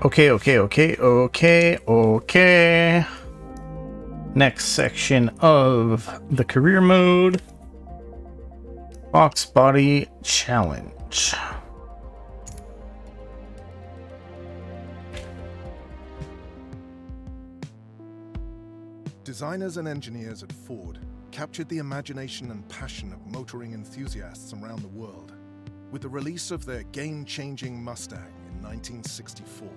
Okay. Next section of the career mode. Box Body Challenge. Designers and engineers at Ford captured the imagination and passion of motoring enthusiasts around the world with the release of their game-changing Mustang in 1964.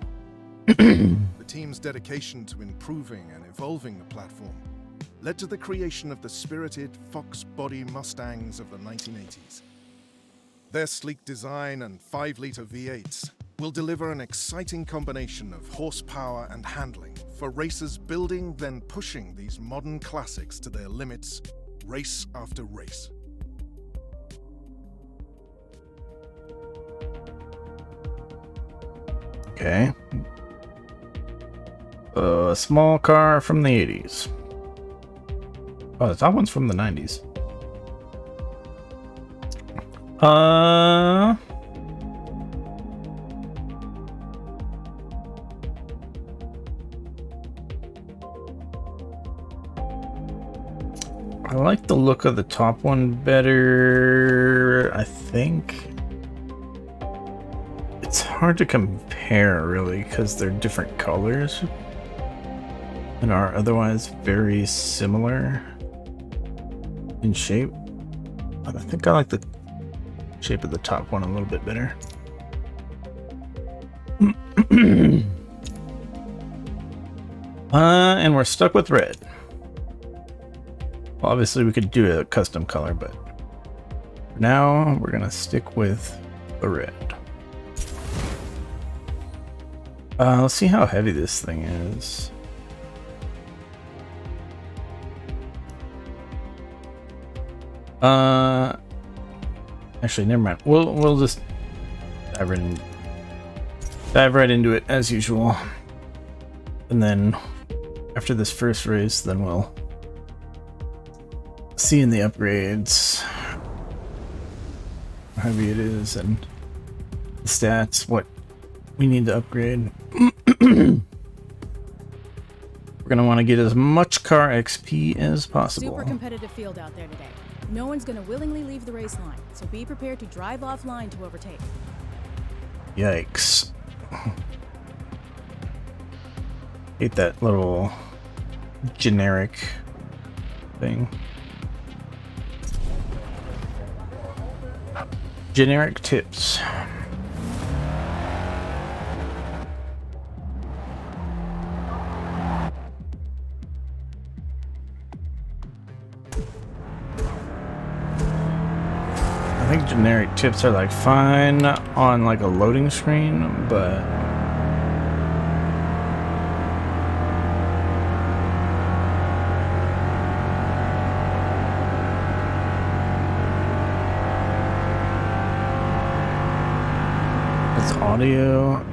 The team's dedication to improving and evolving the platform led to the creation of the spirited Fox body Mustangs of the 1980s. Their sleek design and 5-liter V8s will deliver an exciting combination of horsepower and handling for racers building then pushing these modern classics to their limits, race after race. Okay. A small car from the 80s. Oh, the top one's from the 90s. I like the look of the top one better, I think. It's hard to compare, really, because they're different colors and are otherwise very similar in shape. But I think I like the shape of the top one a little bit better. And we're stuck with red. Well, obviously we could do a custom color, but for now we're gonna stick with the red. Let's see how heavy this thing is. Actually, never mind. We'll just dive right into it as usual. And then after this first race, then we'll see in the upgrades how heavy it is and the stats, what we need to upgrade. We're gonna want to get as much car XP as possible. Super competitive field out there today. No one's gonna willingly leave the race line, so be prepared to drive offline to overtake. Yikes. Hate that little generic thing. Generic tips. I think generic tips are like fine on like a loading screen, but it's audio,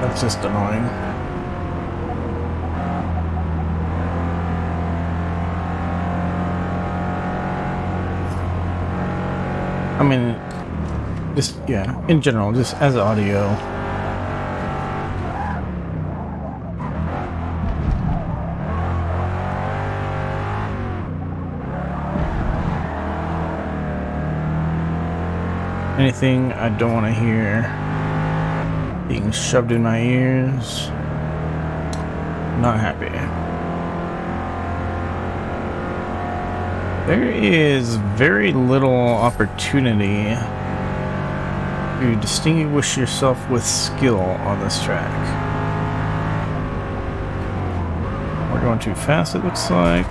that's just annoying. I mean, just, yeah, in general, just as audio. Anything I don't want to hear being shoved in my ears. Not happy. There is very little opportunity to distinguish yourself with skill on this track. We're going too fast, it looks like.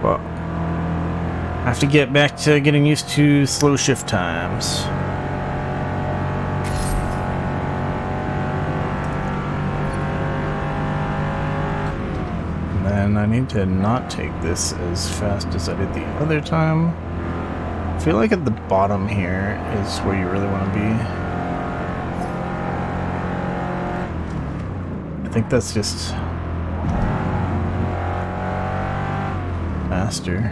Well, I have to get back to getting used to slow shift times. And then I need to not take this as fast as I did the other time. I feel like at the bottom here is where you really want to be. I think that's just faster.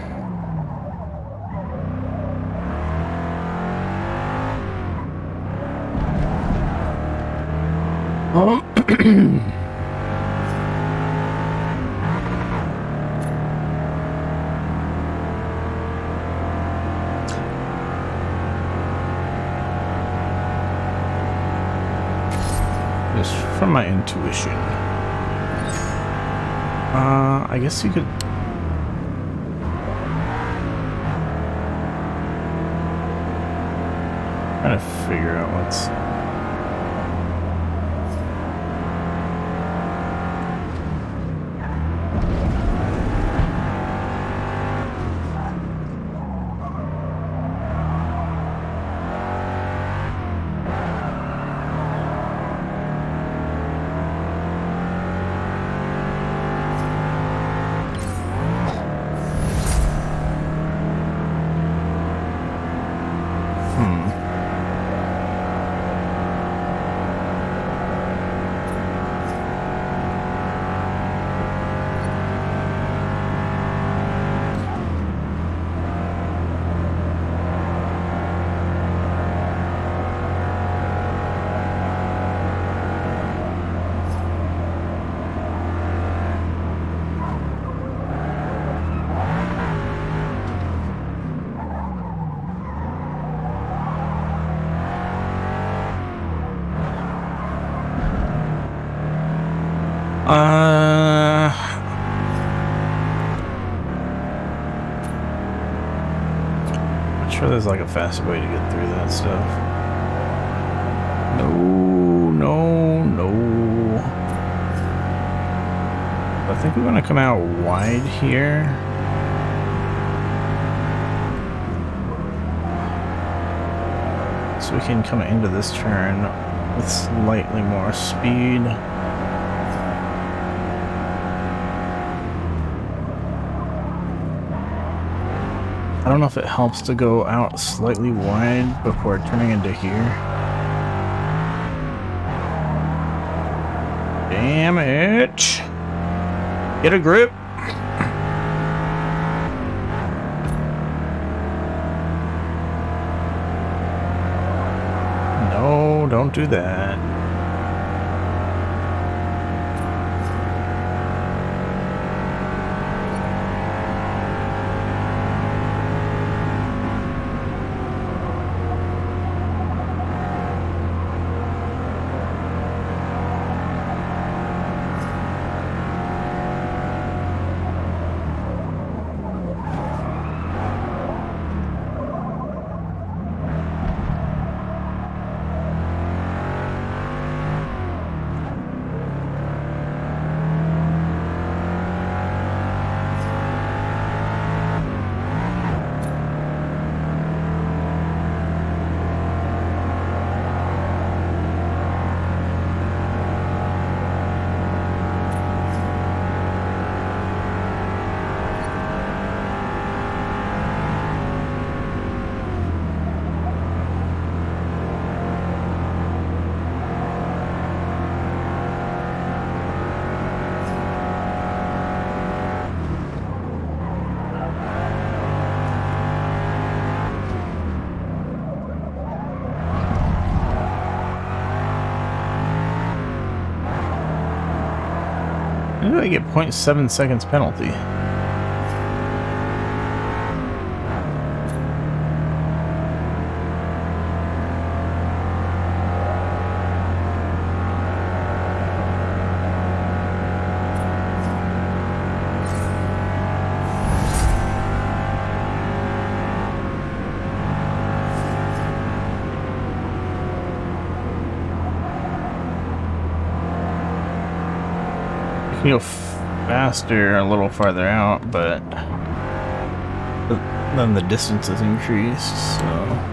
Oh. Just from my intuition. I guess you could. Trying to figure out what's. I'm sure there's like a faster way to get through that stuff. No. I think we're gonna come out wide here. So we can come into this turn with slightly more speed. I don't know if it helps to go out slightly wide before turning into here. Damn it! Get a grip! No, don't do that. Maybe I get 0.7 seconds penalty. You can go faster a little farther out, but then the distance is increased, so.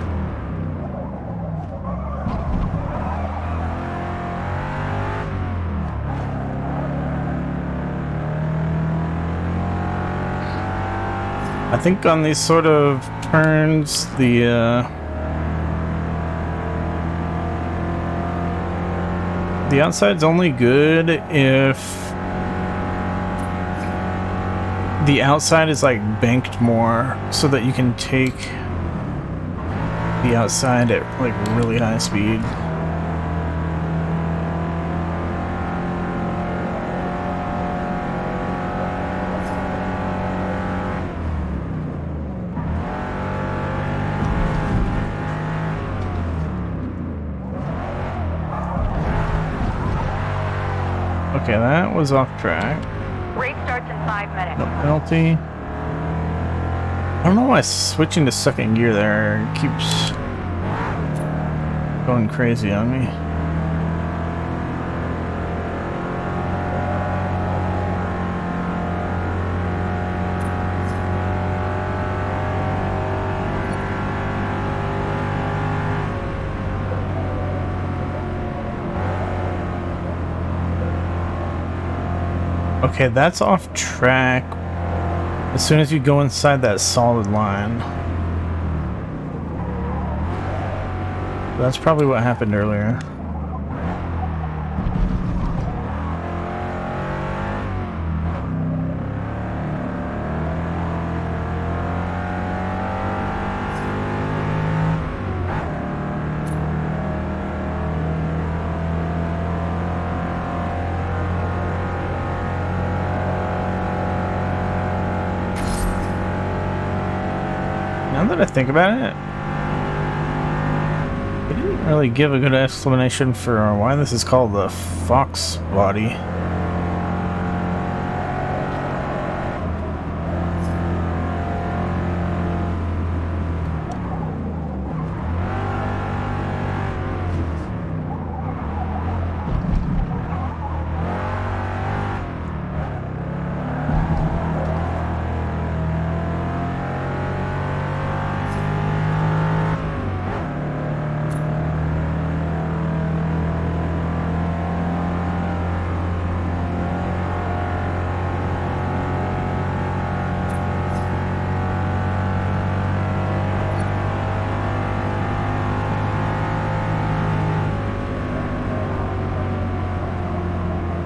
I think on these sort of turns, the outside's only good if the outside is like banked more so that you can take the outside at like really high speed. Okay, that was off track. Race starts in 5 minutes. No penalty. I don't know why switching to second gear there keeps going crazy on me. Okay, that's off track as soon as you go inside that solid line. That's probably what happened earlier. Now that I think about it, they didn't really give a good explanation for why this is called the Fox body.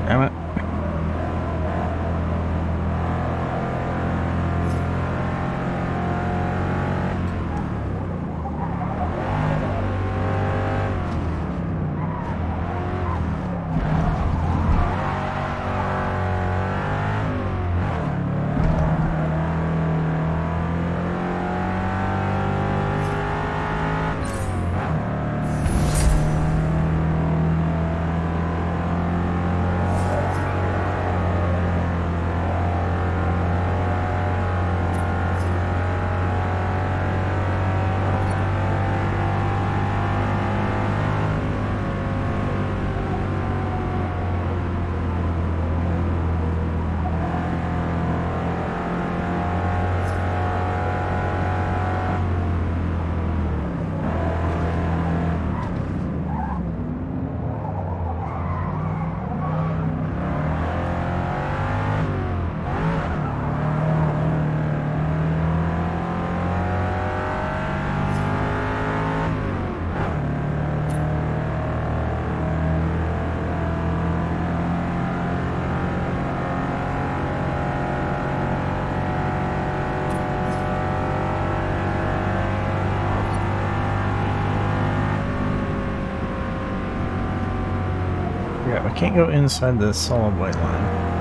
Damn it. Yeah, I can't go inside the solid white line.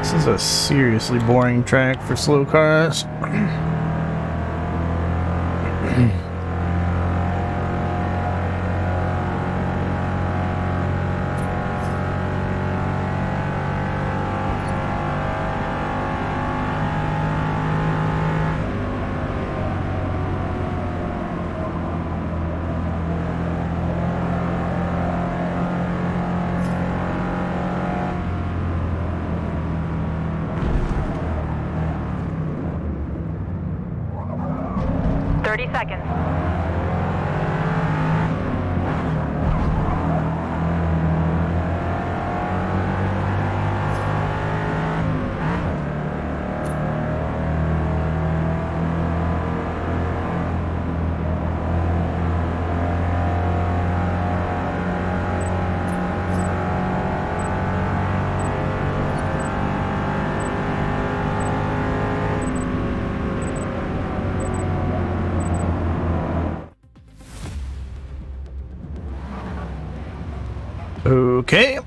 This is a seriously boring track for slow cars. 30 seconds. Okay.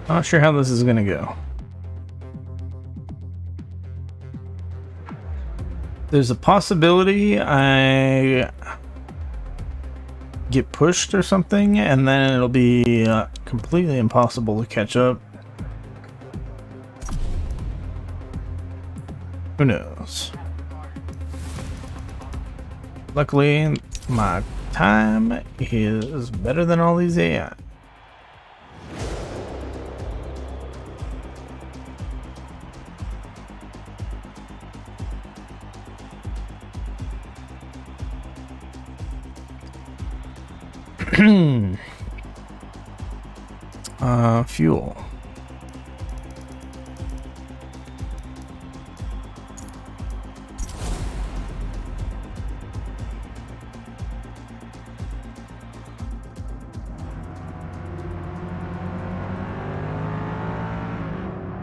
Not sure how this is gonna go. There's a possibility I get pushed or something, and then it'll be completely impossible to catch up. Who knows? Luckily, my time is better than all these AI. Fuel.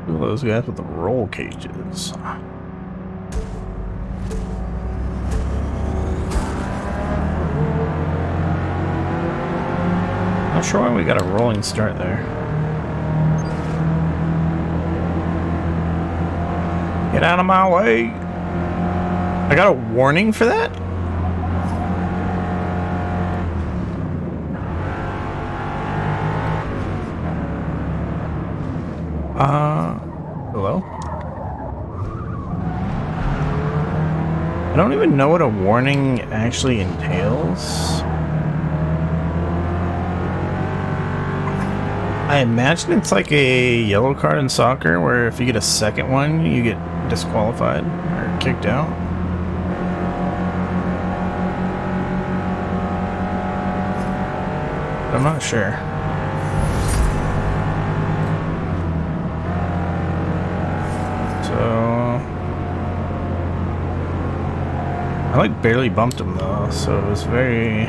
Who are those guys with the roll cages? Not sure why we got a rolling start there. Get out of my way. I got a warning for that? Hello? I don't even know what a warning actually entails. I imagine it's like a yellow card in soccer where if you get a second one, you get disqualified or kicked out. I'm not sure. So I like barely bumped him though, so it was very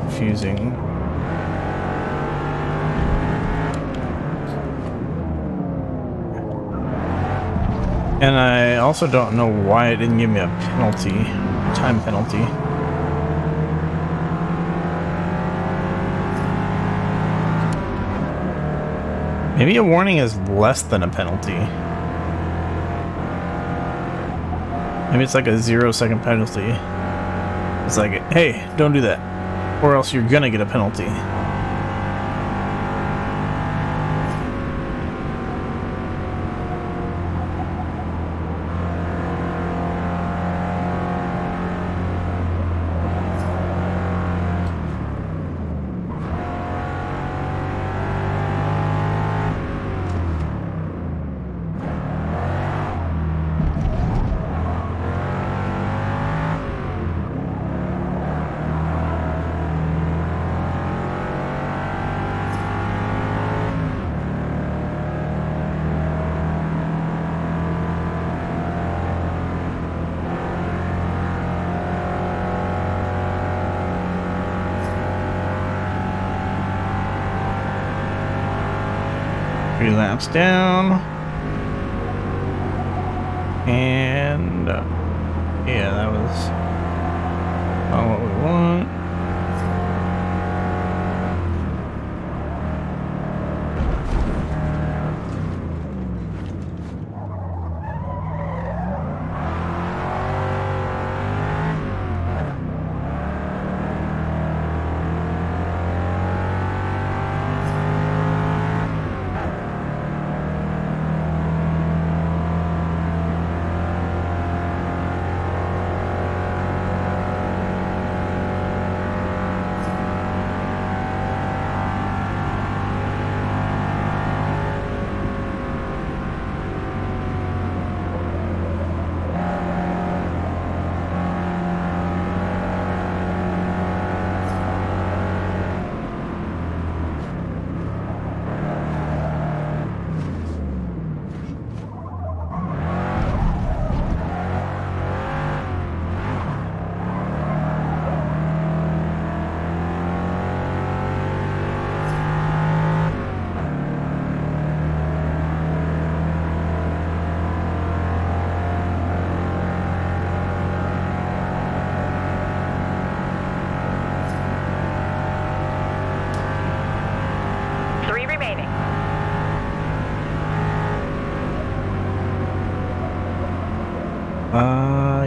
confusing. And I also don't know why it didn't give me a penalty, time penalty. Maybe a warning is less than a penalty. Maybe it's like a 0-second penalty. It's like, hey, don't do that, or else you're gonna get a penalty. Three laps down, and yeah, that was not what we want.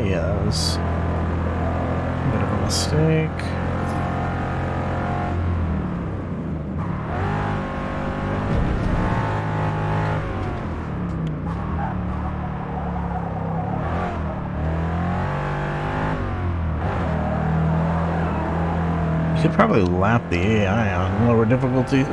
Yeah, that was a bit of a mistake. You could probably lap the AI on lower difficulty.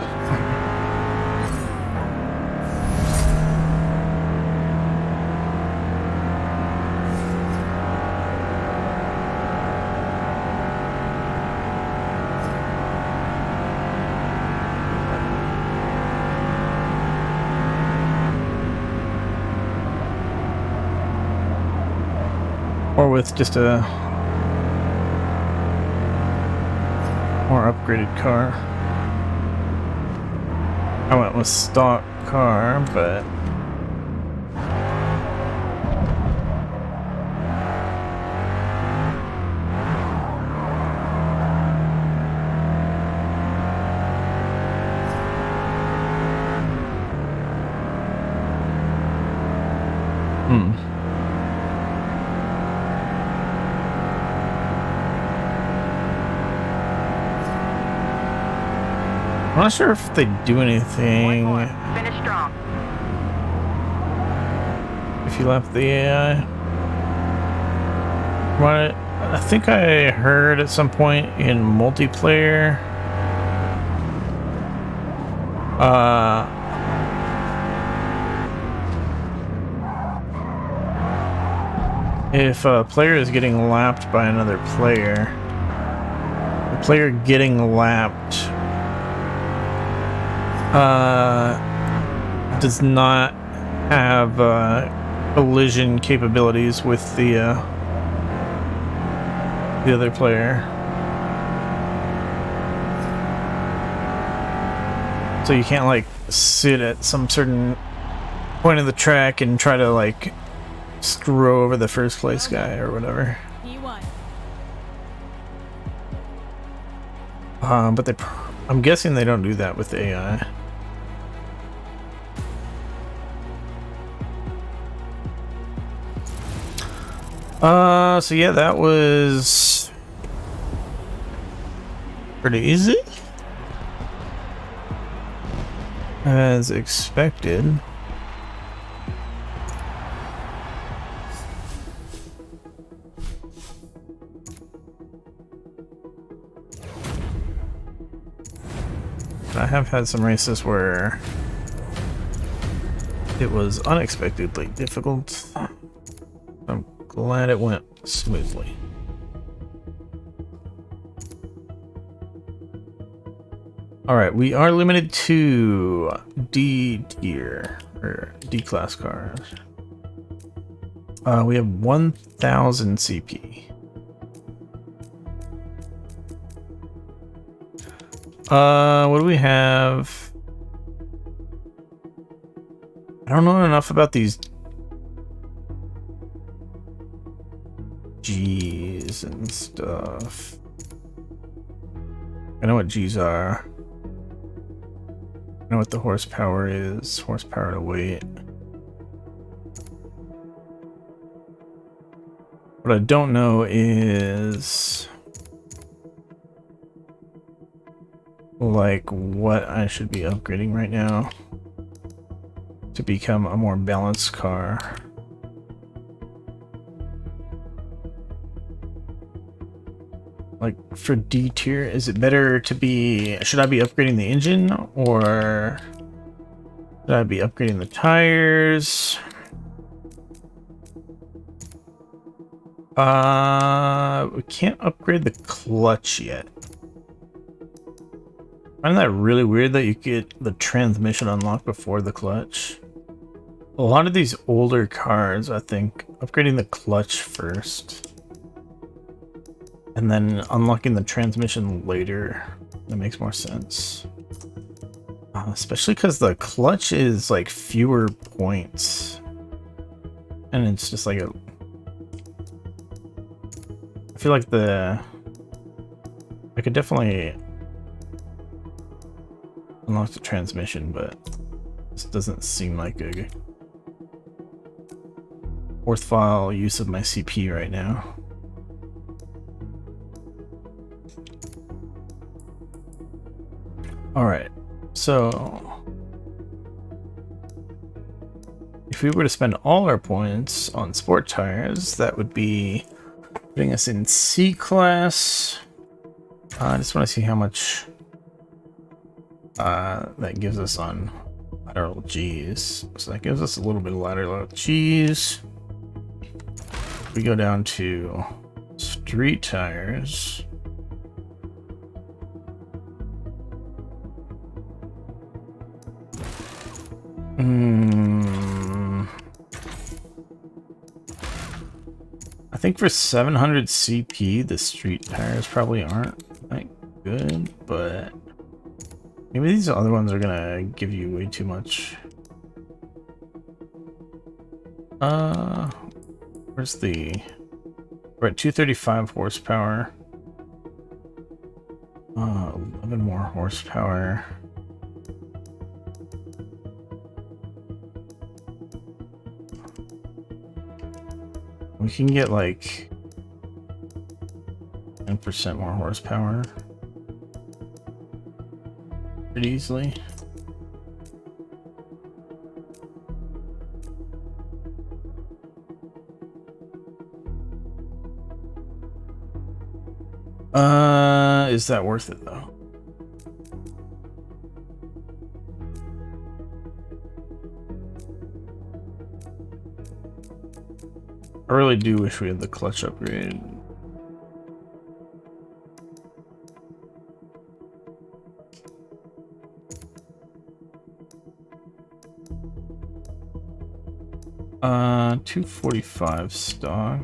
Or with just a more upgraded car. I went with stock car, but I'm not sure if they do anything Finish strong. if you lap the AI. What I think I heard at some point in multiplayer, if a player is getting lapped by another player, the player getting lapped does not have collision capabilities with the other player. So you can't like sit at some certain point of the track and try to like screw over the first place guy or whatever. P1. But I'm guessing they don't do that with the AI. So yeah, that was pretty easy, as expected. I have had some races where it was unexpectedly difficult. I'm glad it went smoothly. Alright, we are limited to D tier, or D class cars. We have 1000 CP. What do we have? I don't know enough about these G's and stuff. I know what G's are. I know what the horsepower is. Horsepower to weight. What I don't know is like what I should be upgrading right now to become a more balanced car. Like for D tier, is it better to be, should I be upgrading the engine or should I be upgrading the tires? We can't upgrade the clutch yet. I find that really weird that you get the transmission unlocked before the clutch. A lot of these older cars, I think, upgrading the clutch first and then unlocking the transmission later. That makes more sense. Especially because the clutch is like fewer points. And it's just like a... I feel like I could definitely unlock the transmission, but this doesn't seem like a worthwhile use of my CP right now. Alright, so if we were to spend all our points on sport tires, that would be putting us in C class. I just want to see how much that gives us on lateral G's. So that gives us a little bit of lateral G's. We go down to street tires. I think for 700 CP, the street tires probably aren't that good, but maybe these other ones are gonna give you way too much. Where's the... We're at 235 horsepower. 11 more horsepower. We can get like 10% more horsepower pretty easily. Is that worth it though? I really do wish we had the clutch upgrade. Uh, 245 stock.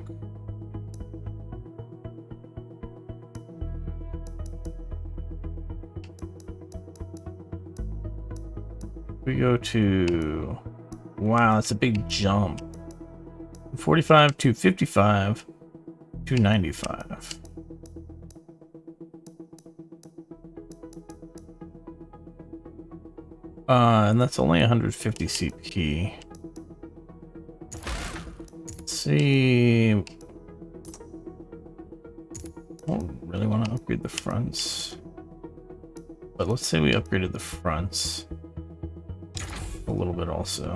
We go to... Wow, that's a big jump. 45, 255, 295. And that's only 150 CP. Let's see. I don't really want to upgrade the fronts, but let's say we upgraded the fronts a little bit also.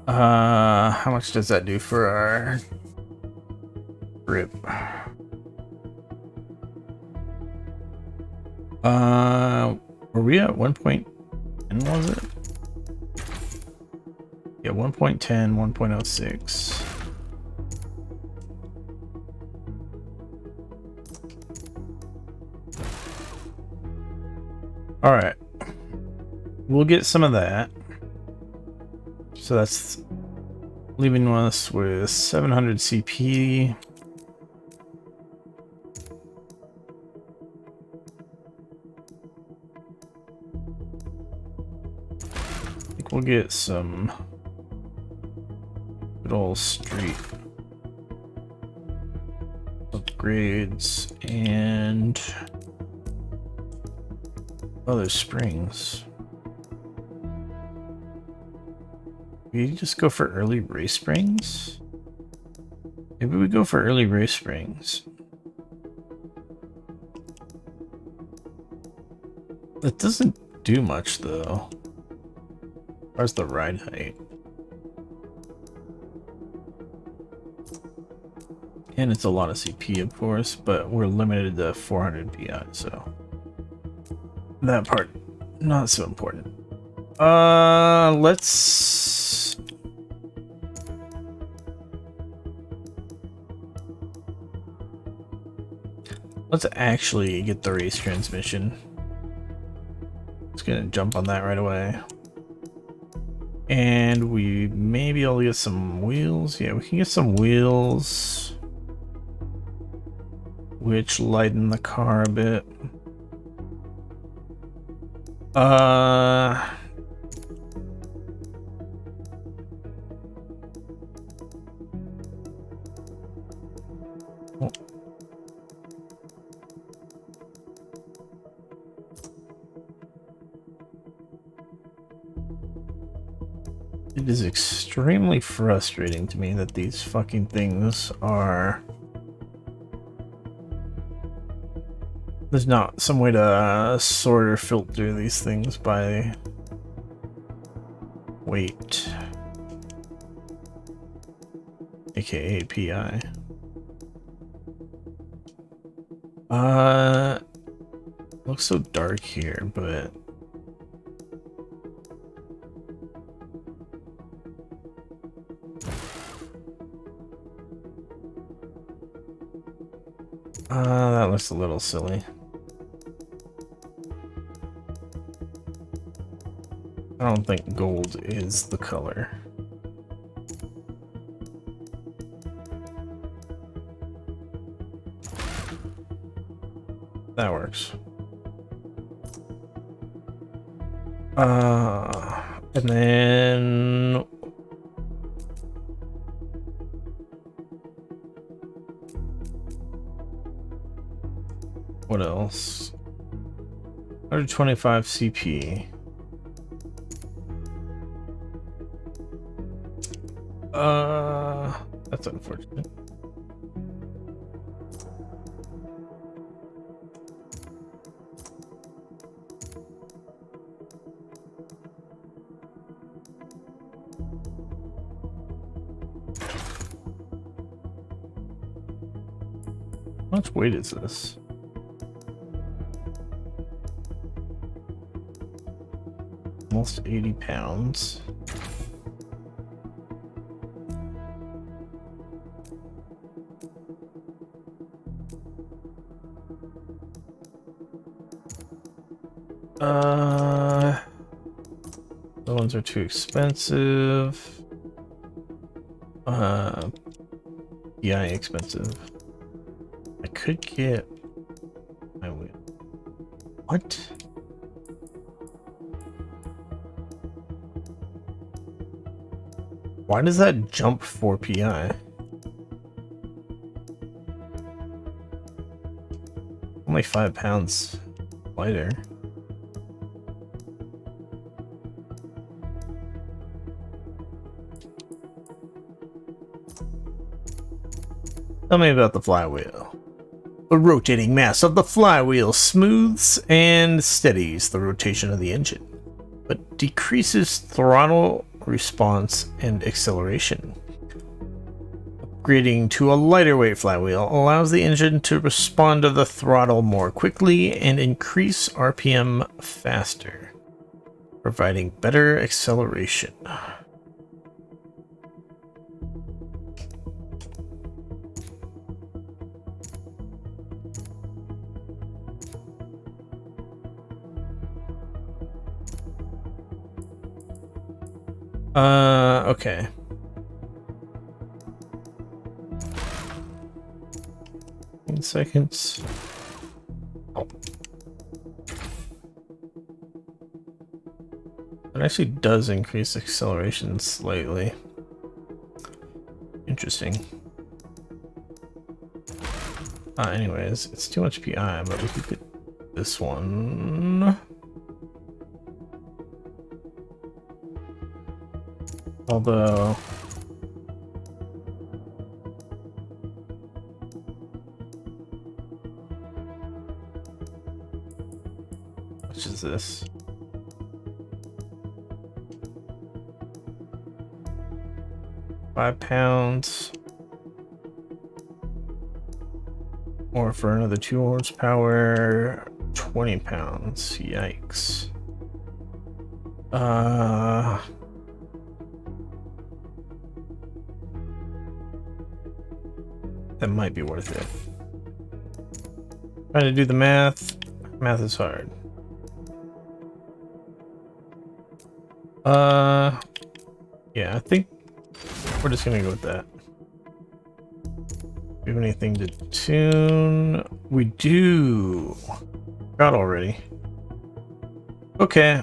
How much does that do for our grip? Were we at 1.10, was it? Yeah, 1.10, 1.06. All right, we'll get some of that. So that's leaving us with 700 CP. I think we'll get some good old street upgrades and other springs. We just go for early race springs? Maybe we go for early race springs. That doesn't do much though. As far as the ride height. And it's a lot of CP of course, but we're limited to 400 PI, so that part not so important. Let's actually get the race transmission. Just gonna jump on that right away. And we may be able to get some wheels. Yeah, we can get some wheels, which lighten the car a bit. It is extremely frustrating to me that these fucking things are... There's not some way to sort or filter these things by weight, aka PI. Looks so dark here, but that looks a little silly. I don't think gold is the color. That works. And then what else? 125 CP. That's unfortunate. How much weight is this? Almost 80 pounds. The ones are too expensive. Yeah, expensive. I could get my wheel. What? Why does that jump 4 PI? Only 5 pounds lighter. Tell me about the flywheel. The rotating mass of the flywheel smooths and steadies the rotation of the engine, but decreases throttle response and acceleration. Upgrading to a lighter weight flywheel allows the engine to respond to the throttle more quickly and increase RPM faster, providing better acceleration. Okay. Seconds. Oh. It actually does increase acceleration slightly. Interesting. Anyways, it's too much PI, but we could get this one. Although which is this? £5. Or for another 2 horsepower, 20 pounds. Yikes. That might be worth it. Trying to do the math. Math is hard. Yeah, I think we're just gonna go with that. Do we have anything to tune? We do. Got already. Okay.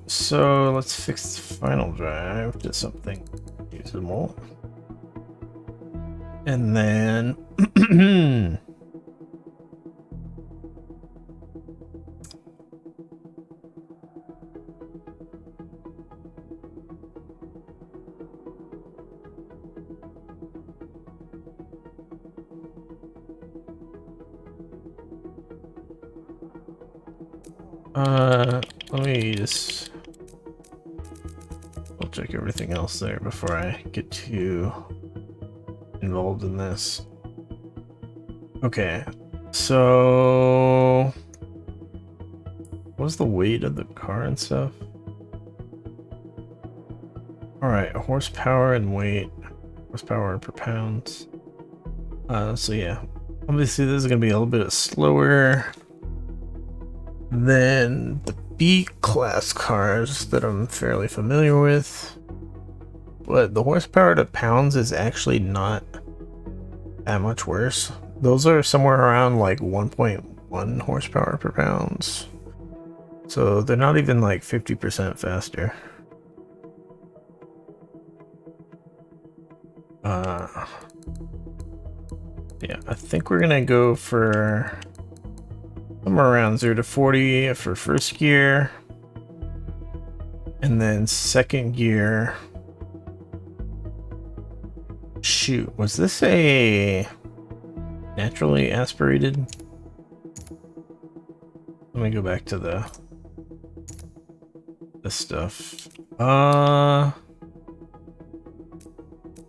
So let's fix the final drive to something usable. And then Let me just I'll check everything else there before I get too involved in this. Okay, so what's the weight of the car and stuff? Alright, horsepower and weight. Horsepower per pounds. So yeah, obviously this is gonna be a little bit slower than the B-class cars that I'm fairly familiar with, but the horsepower to pounds is actually not that much worse. Those are somewhere around like 1.1 horsepower per pounds, so they're not even like 50% faster. Yeah, I think we're gonna go for somewhere around 0 to 40 for first gear, and then second gear. Shoot, was this a naturally aspirated? Let me go back to the stuff.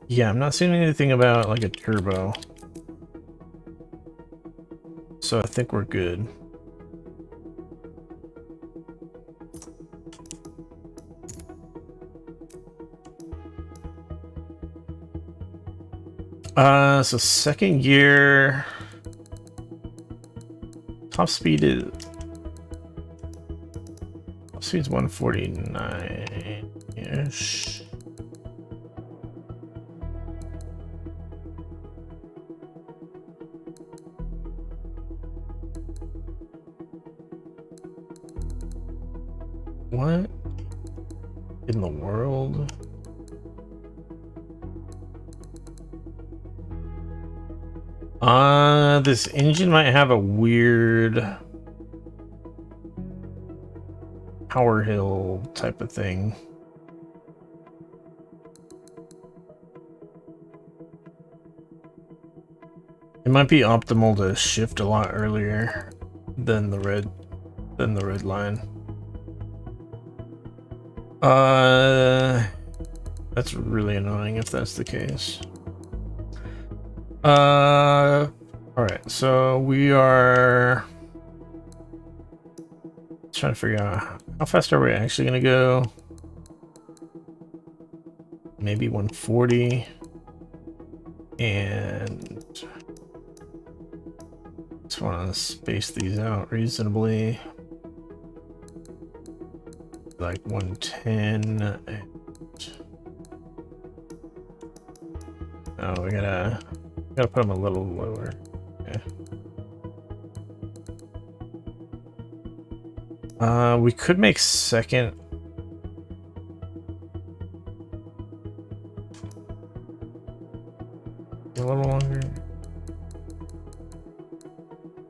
Yeah, I'm not seeing anything about like a turbo, so I think we're good. So second gear, top speed's 149-ish. What in the world? This engine might have a weird power hill type of thing. It might be optimal to shift a lot earlier than the red line. That's really annoying if that's the case. Alright, so we are trying to figure out how fast are we actually gonna go. Maybe 140, and just want to space these out reasonably, like 110. And oh, we gotta put them a little lower. Okay. We could make second a little longer,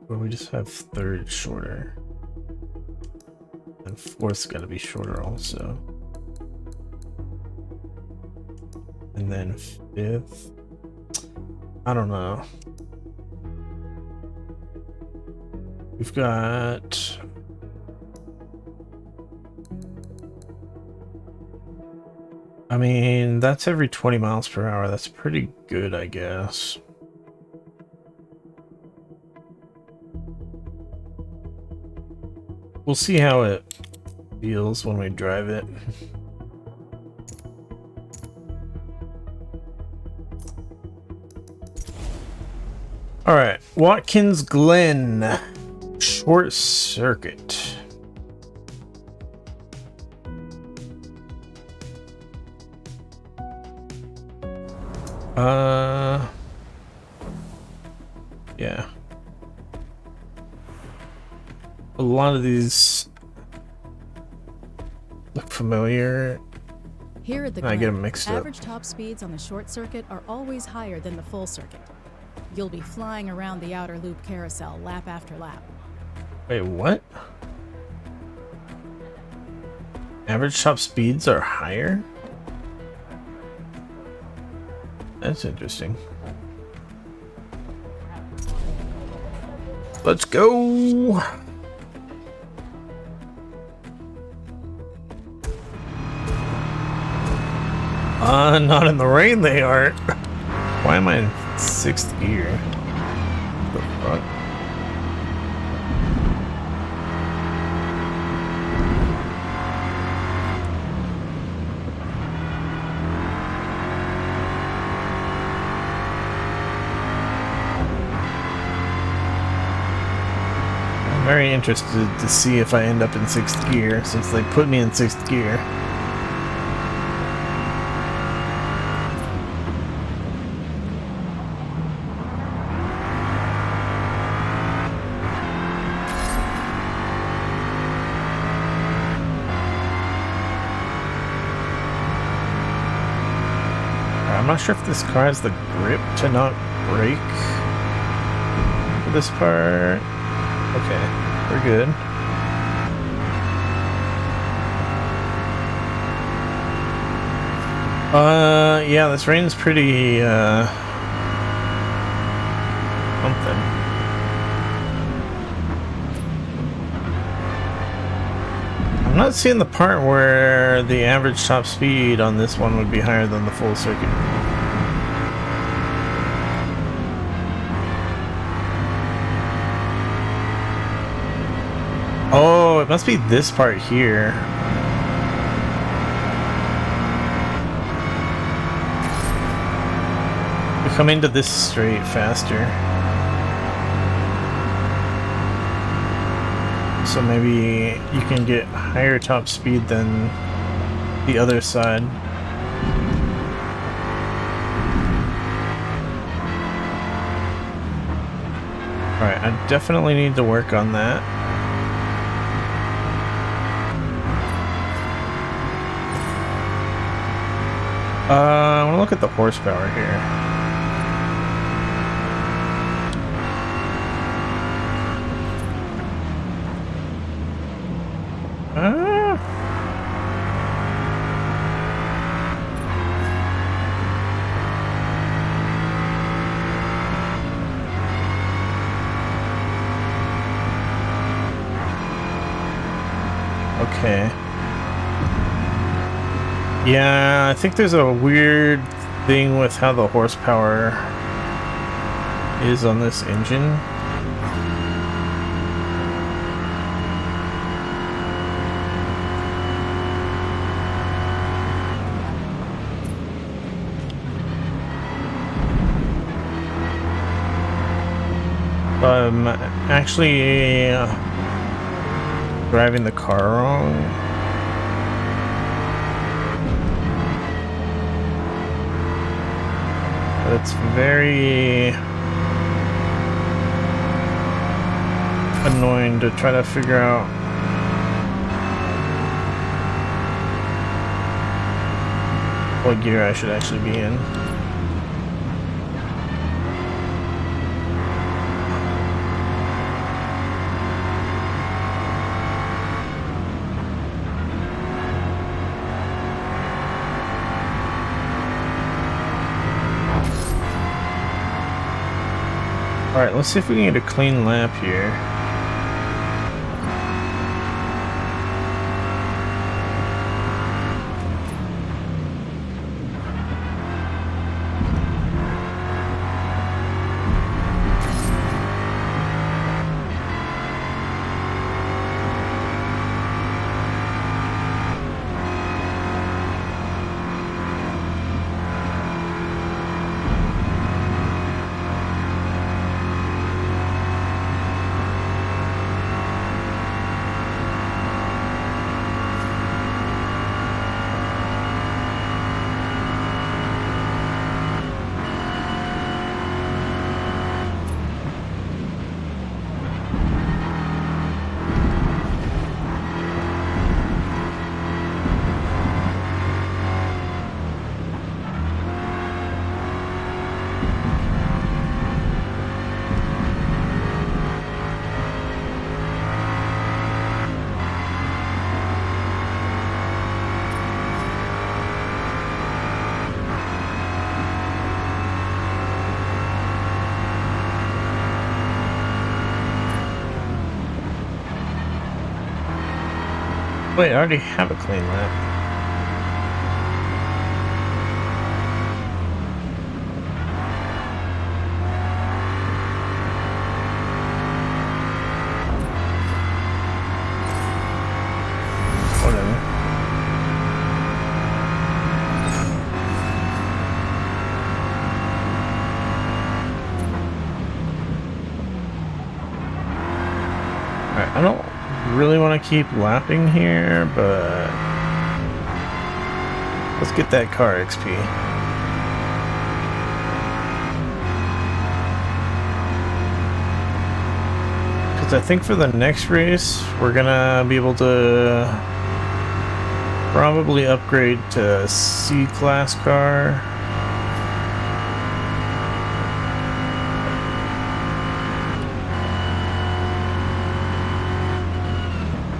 but we just have third shorter, and fourth's got to be shorter also, and then fifth. I don't know. We've got I mean, that's every 20 miles per hour. That's pretty good, I guess. We'll see how it feels when we drive it. All right, Watkins Glen, short circuit. Yeah. A lot of these look familiar. Here at the I get them Glen, mixed up. average top speeds on the short circuit are always higher than the full circuit. You'll be flying around the outer loop carousel lap after lap. Wait, what? Average top speeds are higher? That's interesting. Let's go! Not in the rain they aren't. Why am I in 6th gear? What the fuck? I'm very interested to see if I end up in 6th gear, since they put me in 6th gear. I'm not sure if this car has the grip to not brake for this part. Okay, we're good. Yeah, this rain's pretty, something. I'm not seeing the part where the average top speed on this one would be higher than the full circuit. Oh, it must be this part here. We come into this straight faster. So maybe you can get higher top speed than the other side. Alright, I definitely need to work on that. I want to look at the horsepower here. Okay. Yeah, I think there's a weird thing with how the horsepower is on this engine. I'm actually driving the car wrong. But it's very annoying to try to figure out what gear I should actually be in. Alright, let's see if we can get a clean lap here. Wait, I already have a clean lap. really want to keep lapping here, but let's get that car XP. Because I think for the next race, we're gonna be able to probably upgrade to C-Class car.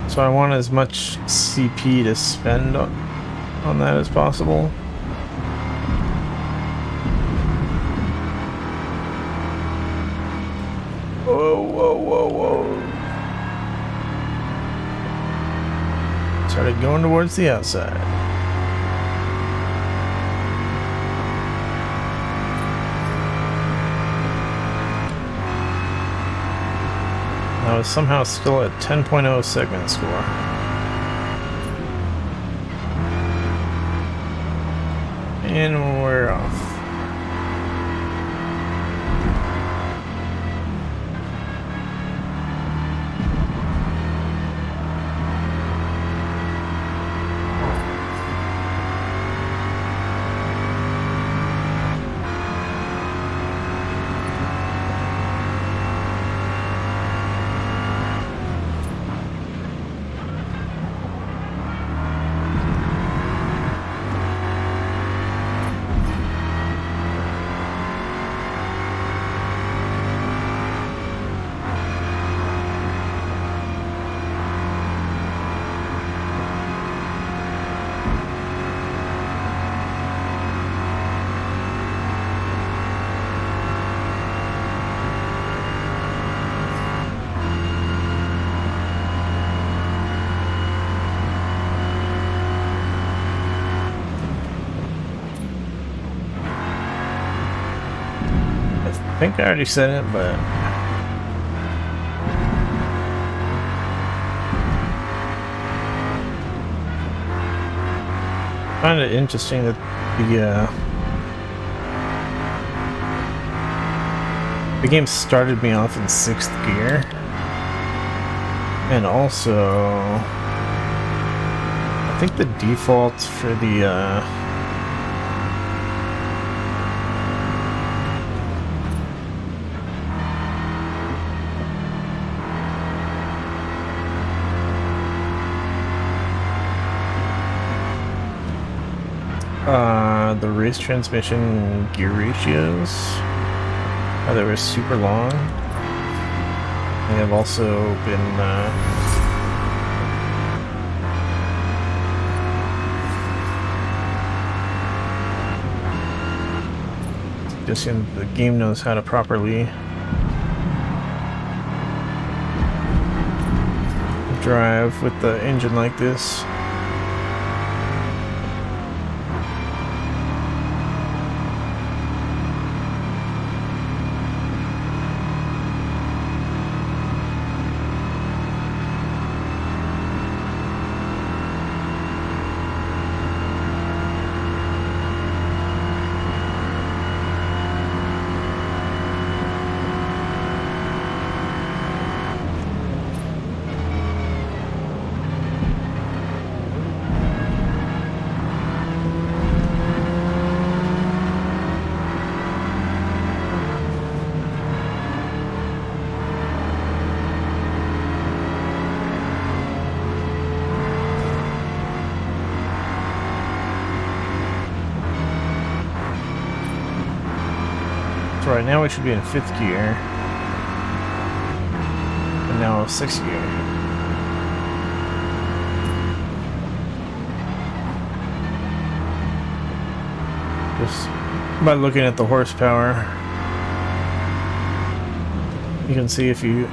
So I want as much CP to spend on that as possible. Whoa, whoa, whoa, whoa. Started going towards the outside. I was somehow still at 10.0 segment score. And we're off. I think I already said it, but find it interesting that the game started me off in 6th gear, and also I think the default for the race transmission gear ratios, they were super long. They have also been just the game knows how to properly drive with the engine like this. So right now we should be in 5th gear, and now 6th gear. Just by looking at the horsepower, you can see if you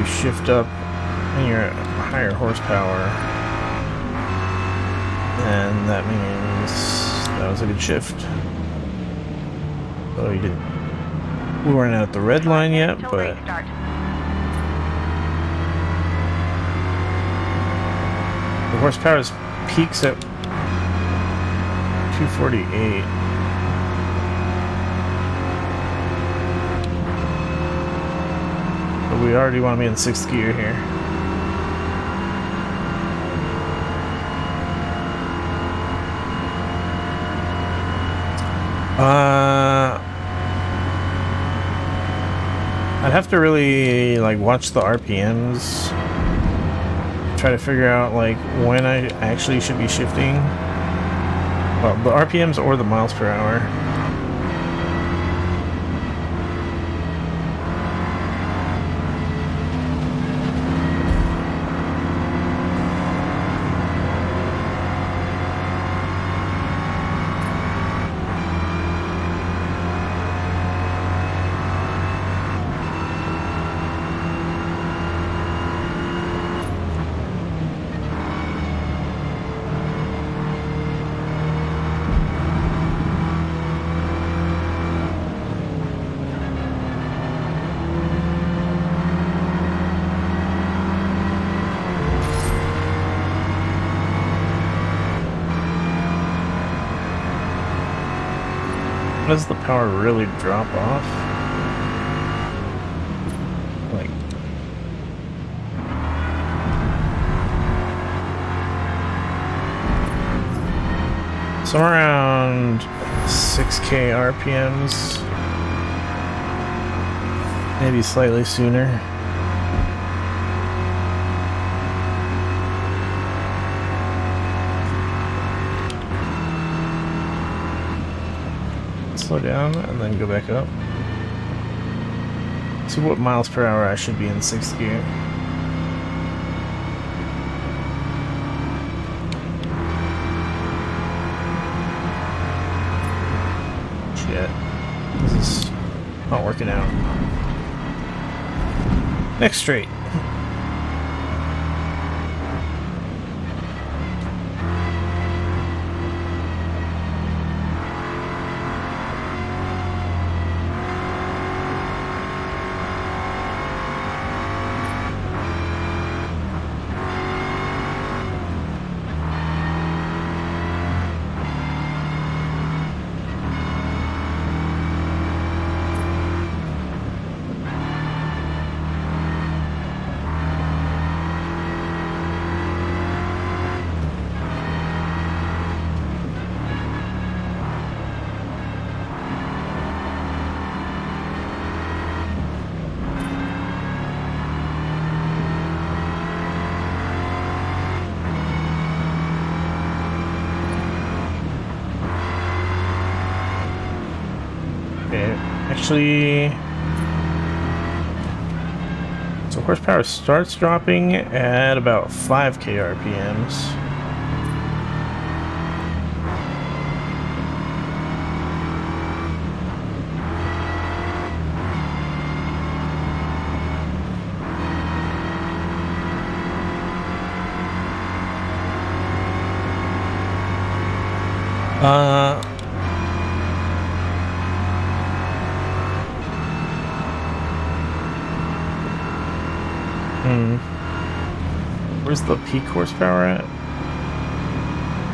shift up and you're at higher horsepower, and that means that was a good shift. So we weren't at the red line yet, but the horsepower peaks at 248. we already want to be in 6th gear here. I'd have to really like watch the RPMs, try to figure out like when I actually should be shifting. Well, the RPMs or the miles per hour. Does the power really drop off? Like, somewhere around 6K RPMs, maybe slightly sooner. Slow down and then go back up. See what miles per hour I should be in 6th gear. Shit. This is not working out. Next straight. Actually, so horsepower starts dropping at about 5K RPMs. Where's the peak horsepower at?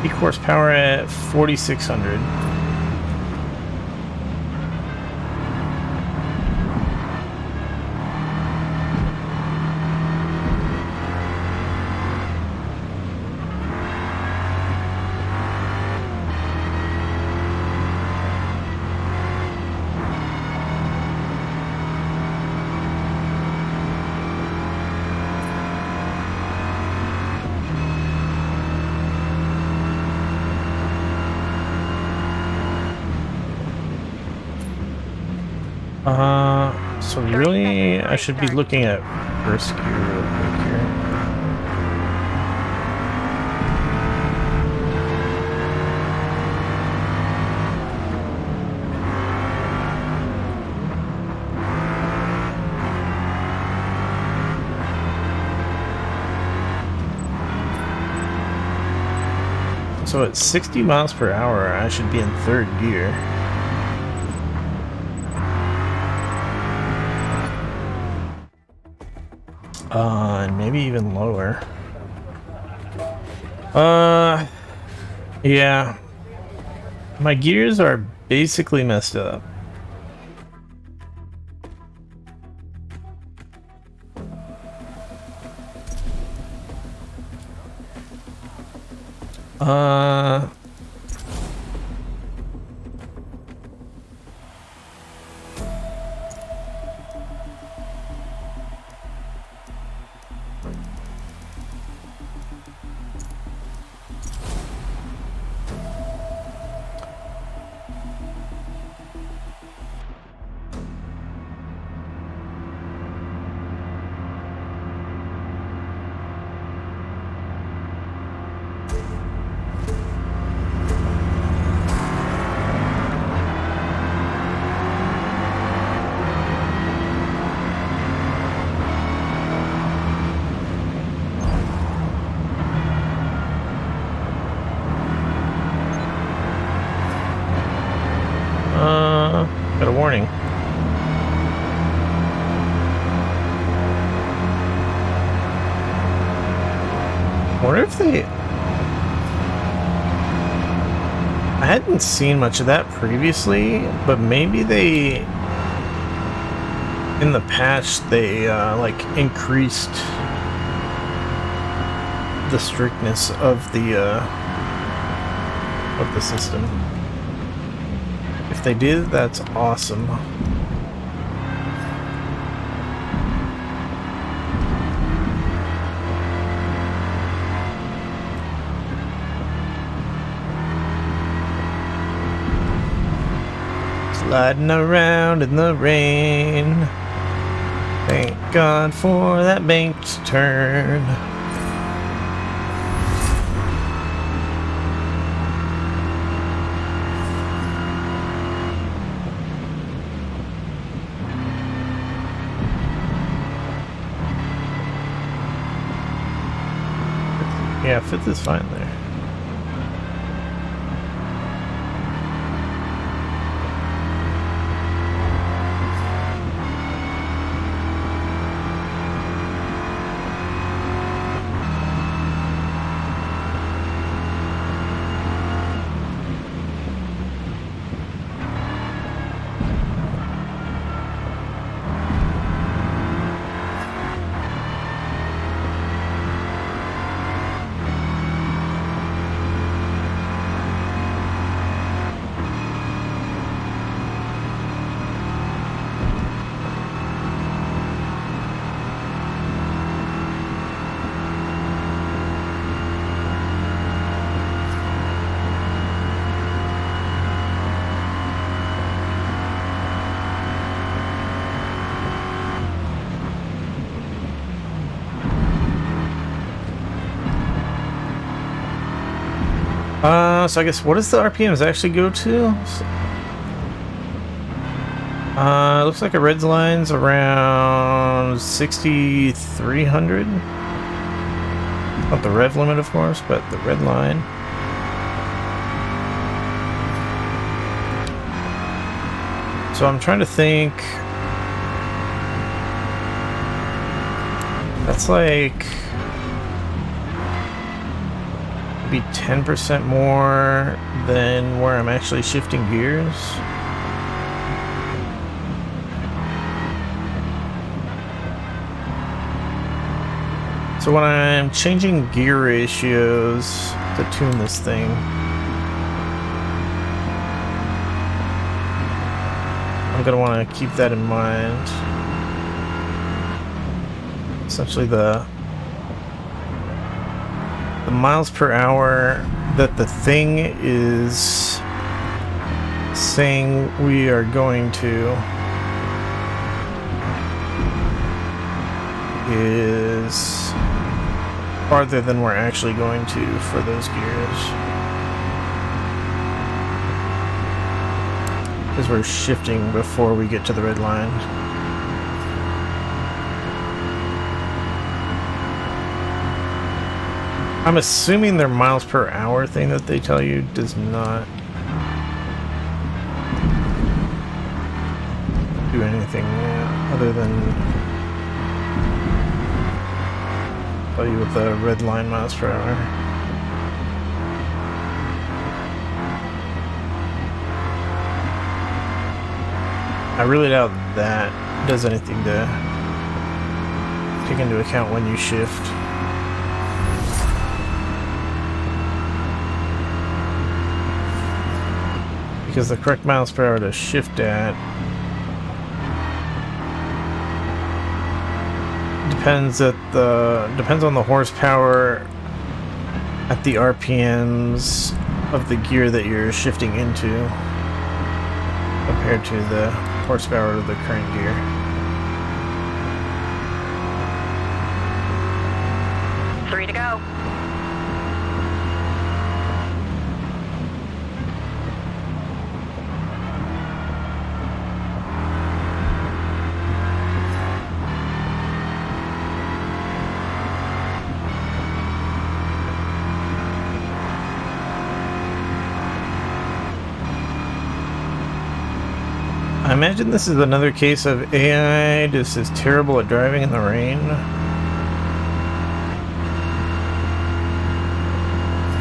Peak horsepower at 4,600. So really, I should be looking at first gear real quick here. So at 60 miles per hour, I should be in 3rd gear. And maybe even lower. Yeah. My gears are basically messed up. Uh, got a warning. Wonder if they... I hadn't seen much of that previously, but maybe they... In the patch, they, like, increased the strictness of the system. If they did, that's awesome. Sliding around in the rain. Thank God for that banked turn. Yeah, fifth is fine there. So I guess what does the RPMs actually go to? Looks like a red line's around 6,300. Not the rev limit, of course, but the red line. So I'm trying to think. That's like be 10% more than where I'm actually shifting gears. So when I'm changing gear ratios to tune this thing, I'm gonna want to keep that in mind. Essentially the miles per hour that the thing is saying we are going to is farther than we're actually going to for those gears, because we're shifting before we get to the red line. I'm assuming their miles per hour thing that they tell you does not do anything other than tell you with the red line miles per hour. I really doubt that does anything to take into account when you shift. because the correct miles per hour to shift at depends on the horsepower at the RPMs of the gear that you're shifting into compared to the horsepower of the current gear. Three to go. I imagine this is another case of AI just is terrible at driving in the rain,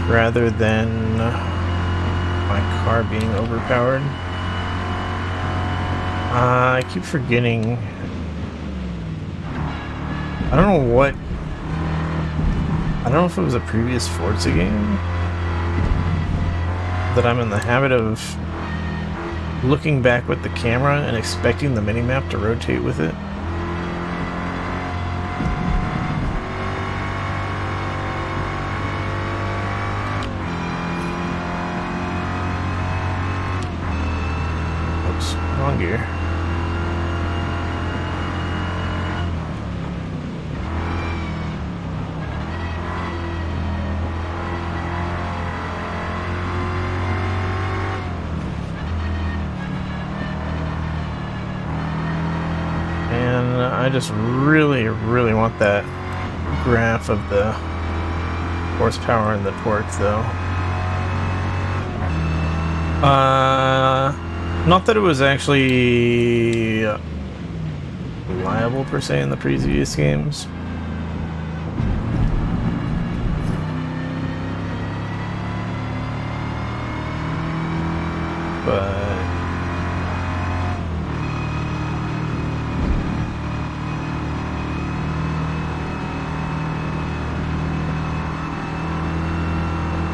rather than my car being overpowered. I keep forgetting. I don't know if it was a previous Forza game that I'm in the habit of looking back with the camera and expecting the minimap to rotate with it. Oops, wrong gear. I just really want that graph of the horsepower and the torque, though. Not that it was actually reliable per se in the previous games. But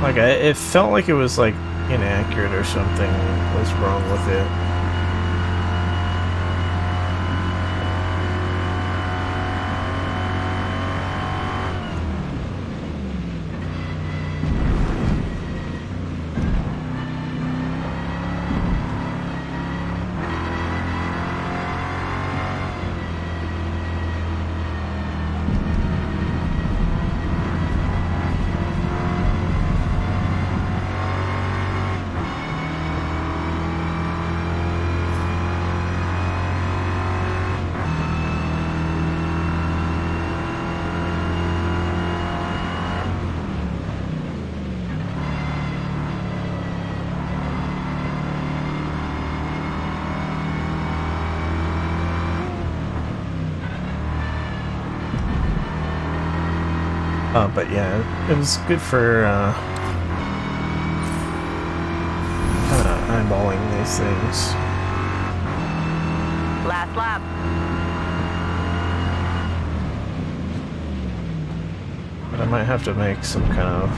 like, it felt like it was, like, inaccurate or something was wrong with it. But yeah, it was good for kind of eyeballing these things. Last lap. But I might have to make some kind of...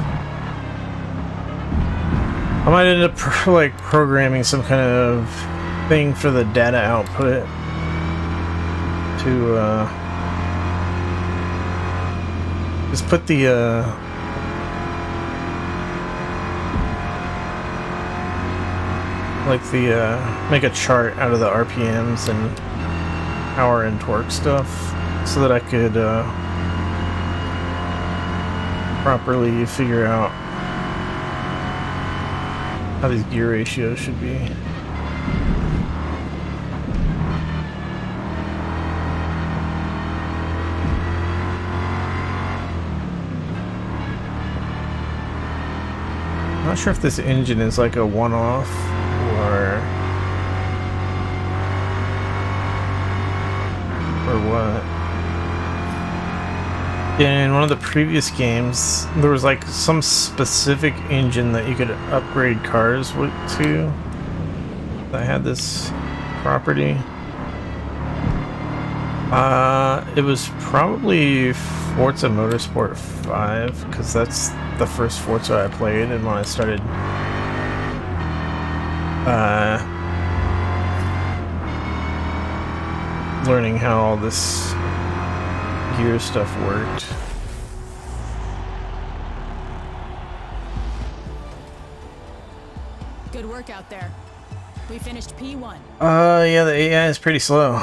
I might end up like programming some kind of thing for the data output to just put the make a chart out of the RPMs and power and torque stuff so that I could properly figure out how these gear ratios should be. I'm not sure if this engine is like a one-off or what. In one of the previous games, there was like some specific engine that you could upgrade cars to that had this property. It was probably Forza Motorsport 5, because that's the first Forza I played, and when I started learning how all this gear stuff worked. Good work out there. We finished P1. Yeah, the AI is pretty slow.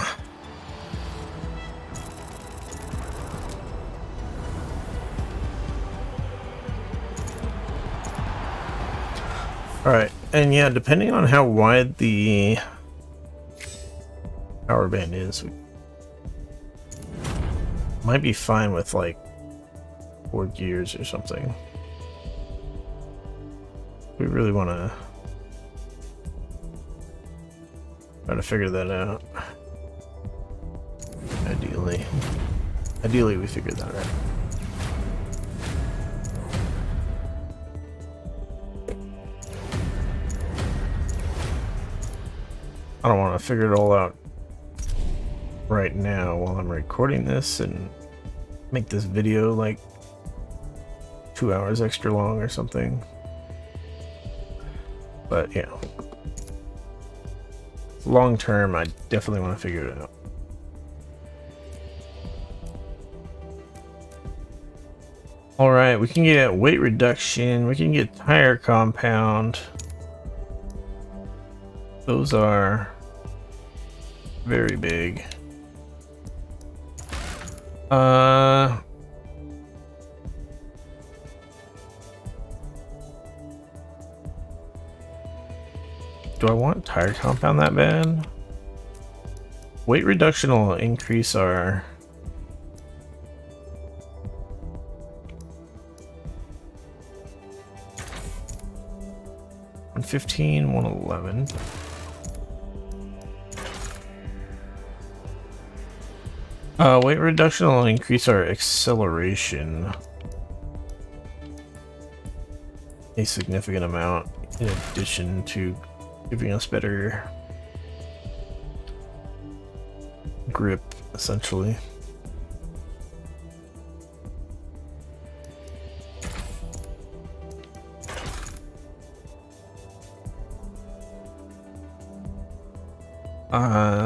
Alright, and yeah, depending on how wide the power band is, we might be fine with like 4 gears or something. We really want to try to figure that out. Ideally we figured that out. I don't want to figure it all out right now while I'm recording this and make this video like 2 hours extra long or something. But yeah, long term, I definitely want to figure it out. Alright, we can get weight reduction, we can get tire compound. Those are very big. Do I want tire compound that bad? Weight reduction will increase our 115, 111. Weight reduction will increase our acceleration a significant amount, in addition to giving us better grip, essentially.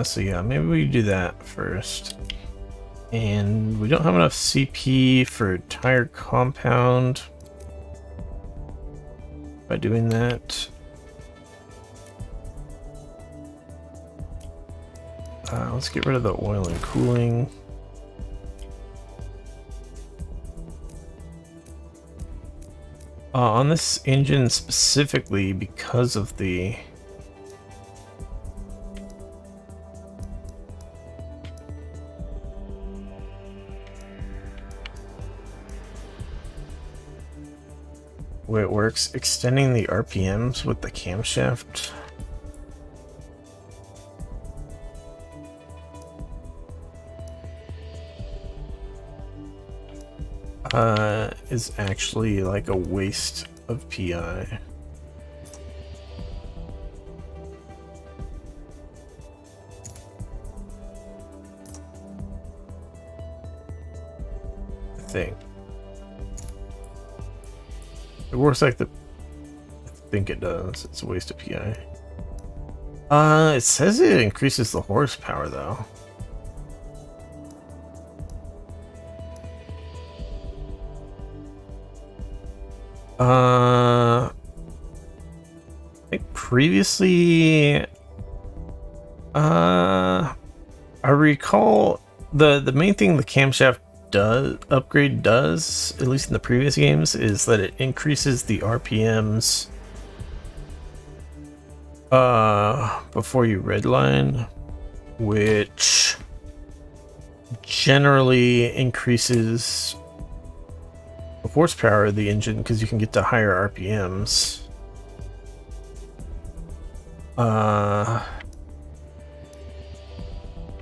So yeah, maybe we do that first. And we don't have enough CP for tire compound. By doing that, let's get rid of the oil and cooling. On this engine specifically, because of the way it works, extending the RPMs with the camshaft is actually like a waste of PI. I think it works like the I think it does. It's a waste of PI. It says it increases the horsepower though. I think previously, I recall the main thing the camshaft upgrade does, at least in the previous games, is that it increases the RPMs before you redline, which generally increases the horsepower of the engine because you can get to higher RPMs.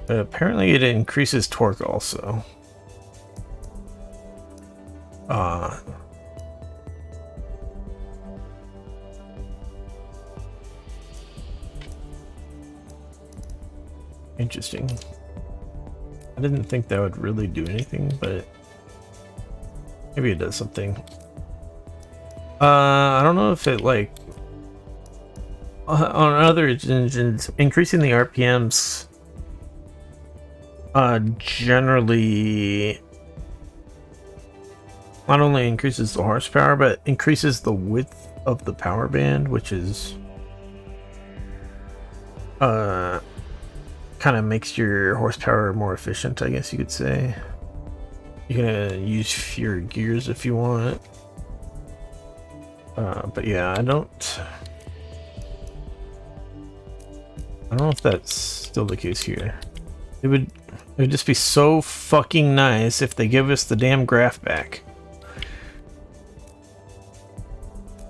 But apparently it increases torque also. Interesting. I didn't think that would really do anything, but maybe it does something. I don't know if it like on other engines, increasing the RPMs generally not only increases the horsepower, but increases the width of the power band, which is kind of makes your horsepower more efficient, I guess you could say. You're gonna use fewer gears if you want. But yeah, I don't know if that's still the case here. It would just be so fucking nice if they give us the damn graph back.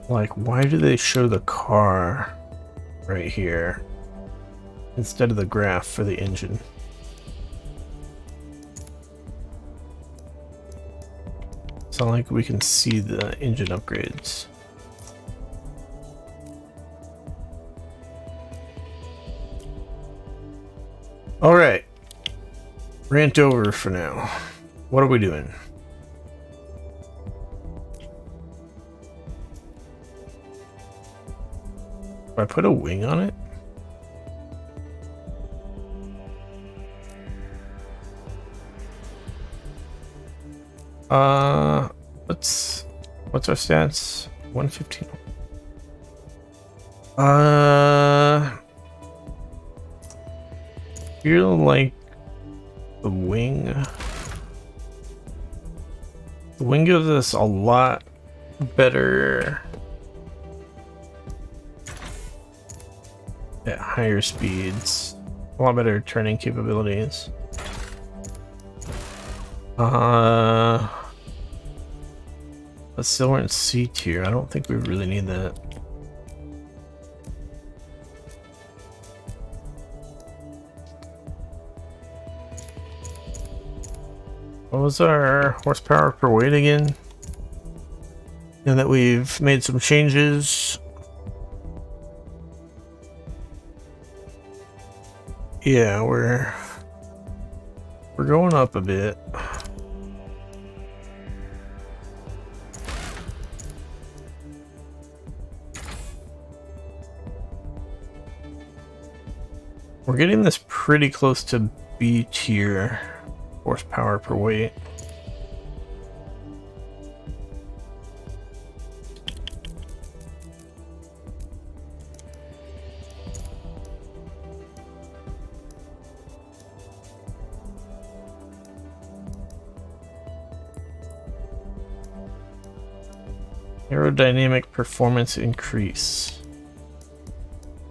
Like, why do they show the car right here instead of the graph for the engine? It's not like we can see the engine upgrades. All right, rant over for now. What are we doing? Do I put a wing on it? What's our stats? 115. Feel like the wing gives us a lot better at higher speeds, a lot better turning capabilities. But still we're in C tier. I don't think we really need that. What was our horsepower per weight again? Now that we've made some changes. Yeah, we're going up a bit. We're getting this pretty close to B tier horsepower per weight. Aerodynamic performance increase.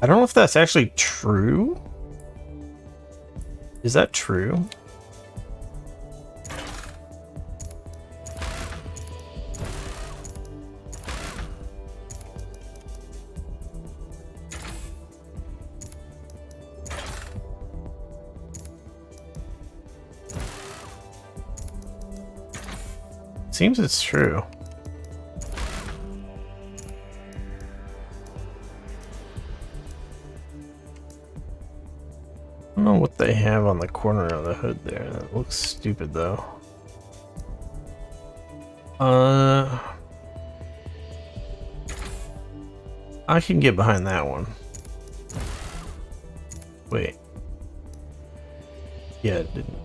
I don't know if that's actually true. Is that true? Seems it's true. I don't know what they have on the corner of the hood there. That looks stupid though. I can get behind that one. Wait. Yeah, it didn't.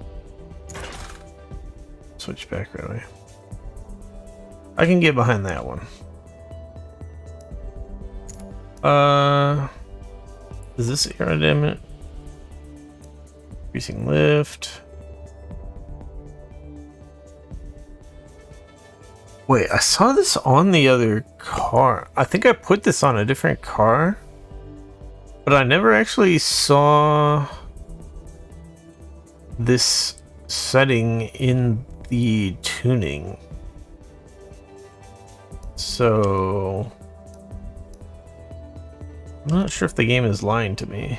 Switch back right away. I can get behind that one. Is this aerodynamic? Increasing lift. Wait, I saw this on the other car. I think I put this on a different car, but I never actually saw this setting in the tuning. So I'm not sure if the game is lying to me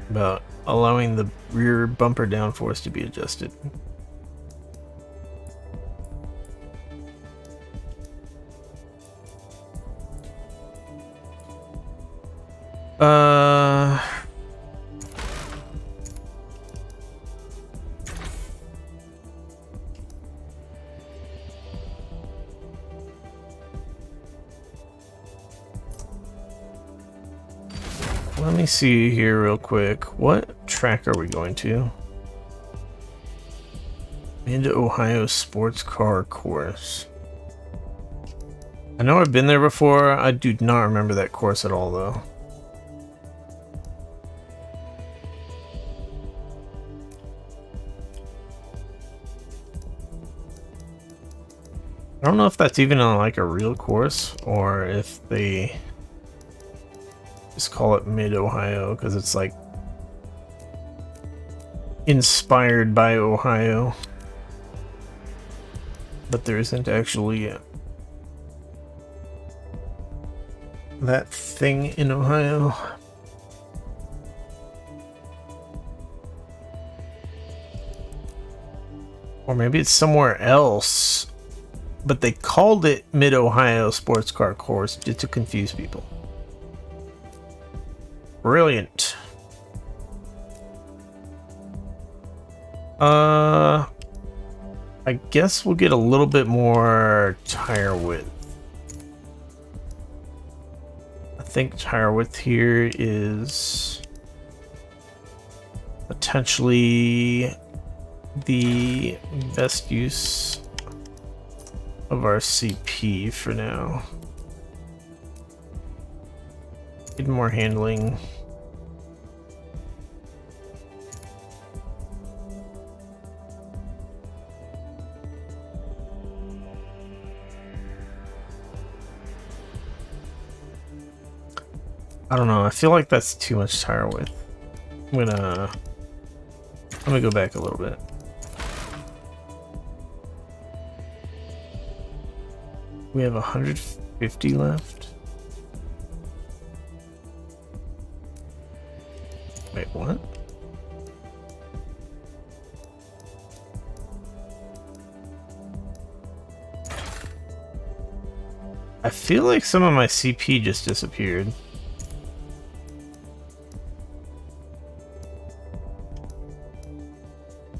about allowing the rear bumper downforce to be adjusted. let me see here real quick. What track are we going to? Mid-Ohio Sports Car Course. I know I've been there before. I do not remember that course at all, though. I don't know if that's even on like a real course or if they just call it Mid-Ohio because it's like inspired by Ohio. But there isn't actually that thing in Ohio. Or maybe it's somewhere else, but they called it Mid-Ohio Sports Car Course just to confuse people. Brilliant. I guess we'll get a little bit more tire width. I think tire width here is potentially the best use of our CP for now. Need more handling. I don't know, I feel like that's too much tire width. I'm gonna go back a little bit. We have 150 left. Wait, what? I feel like some of my CP just disappeared.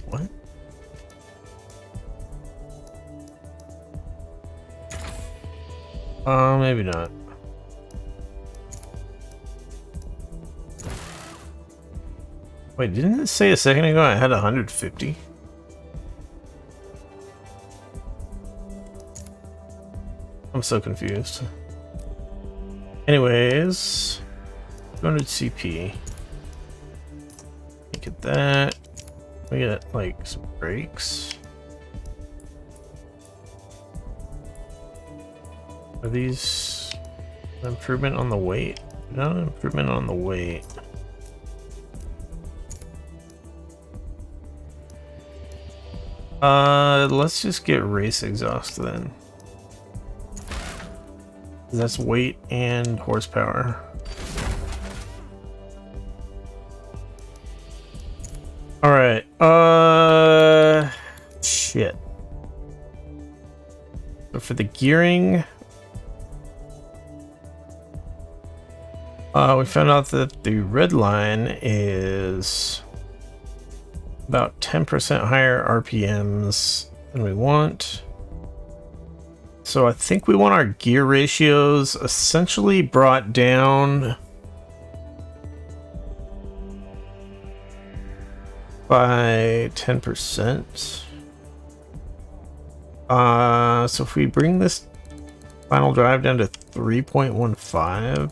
What? Maybe not. Wait, didn't it say a second ago I had 150? I'm so confused. Anyways, 200 CP. Look at that. We get like some brakes. Are these an improvement on the weight? Not an improvement on the weight. Let's just get race exhaust then. That's weight and horsepower. All right. Shit. So for the gearing, we found out that the red line is about 10% higher RPMs than we want. So I think we want our gear ratios essentially brought down by 10%. So if we bring this final drive down to 3.15,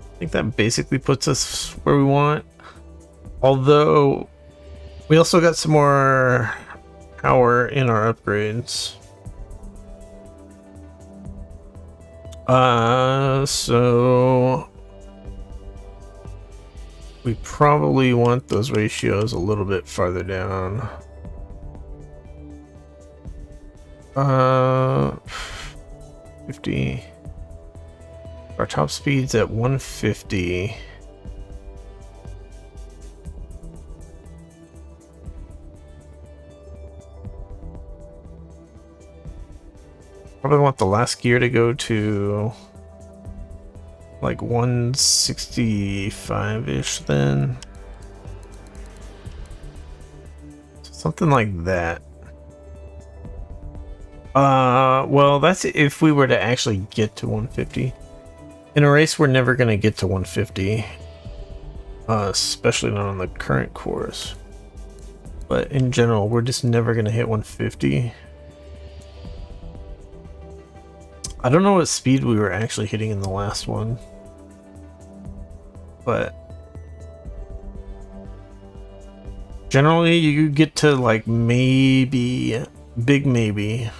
I think that basically puts us where we want. Although we also got some more power in our upgrades. So we probably want those ratios a little bit farther down. 50. Our top speed's at 150. Probably want the last gear to go to like 165-ish then. Something like that. Well, that's if we were to actually get to 150. In a race, we're never going to get to 150. Especially not on the current course. But in general, we're just never going to hit 150. I don't know what speed we were actually hitting in the last one. But generally, you get to like maybe, big maybe,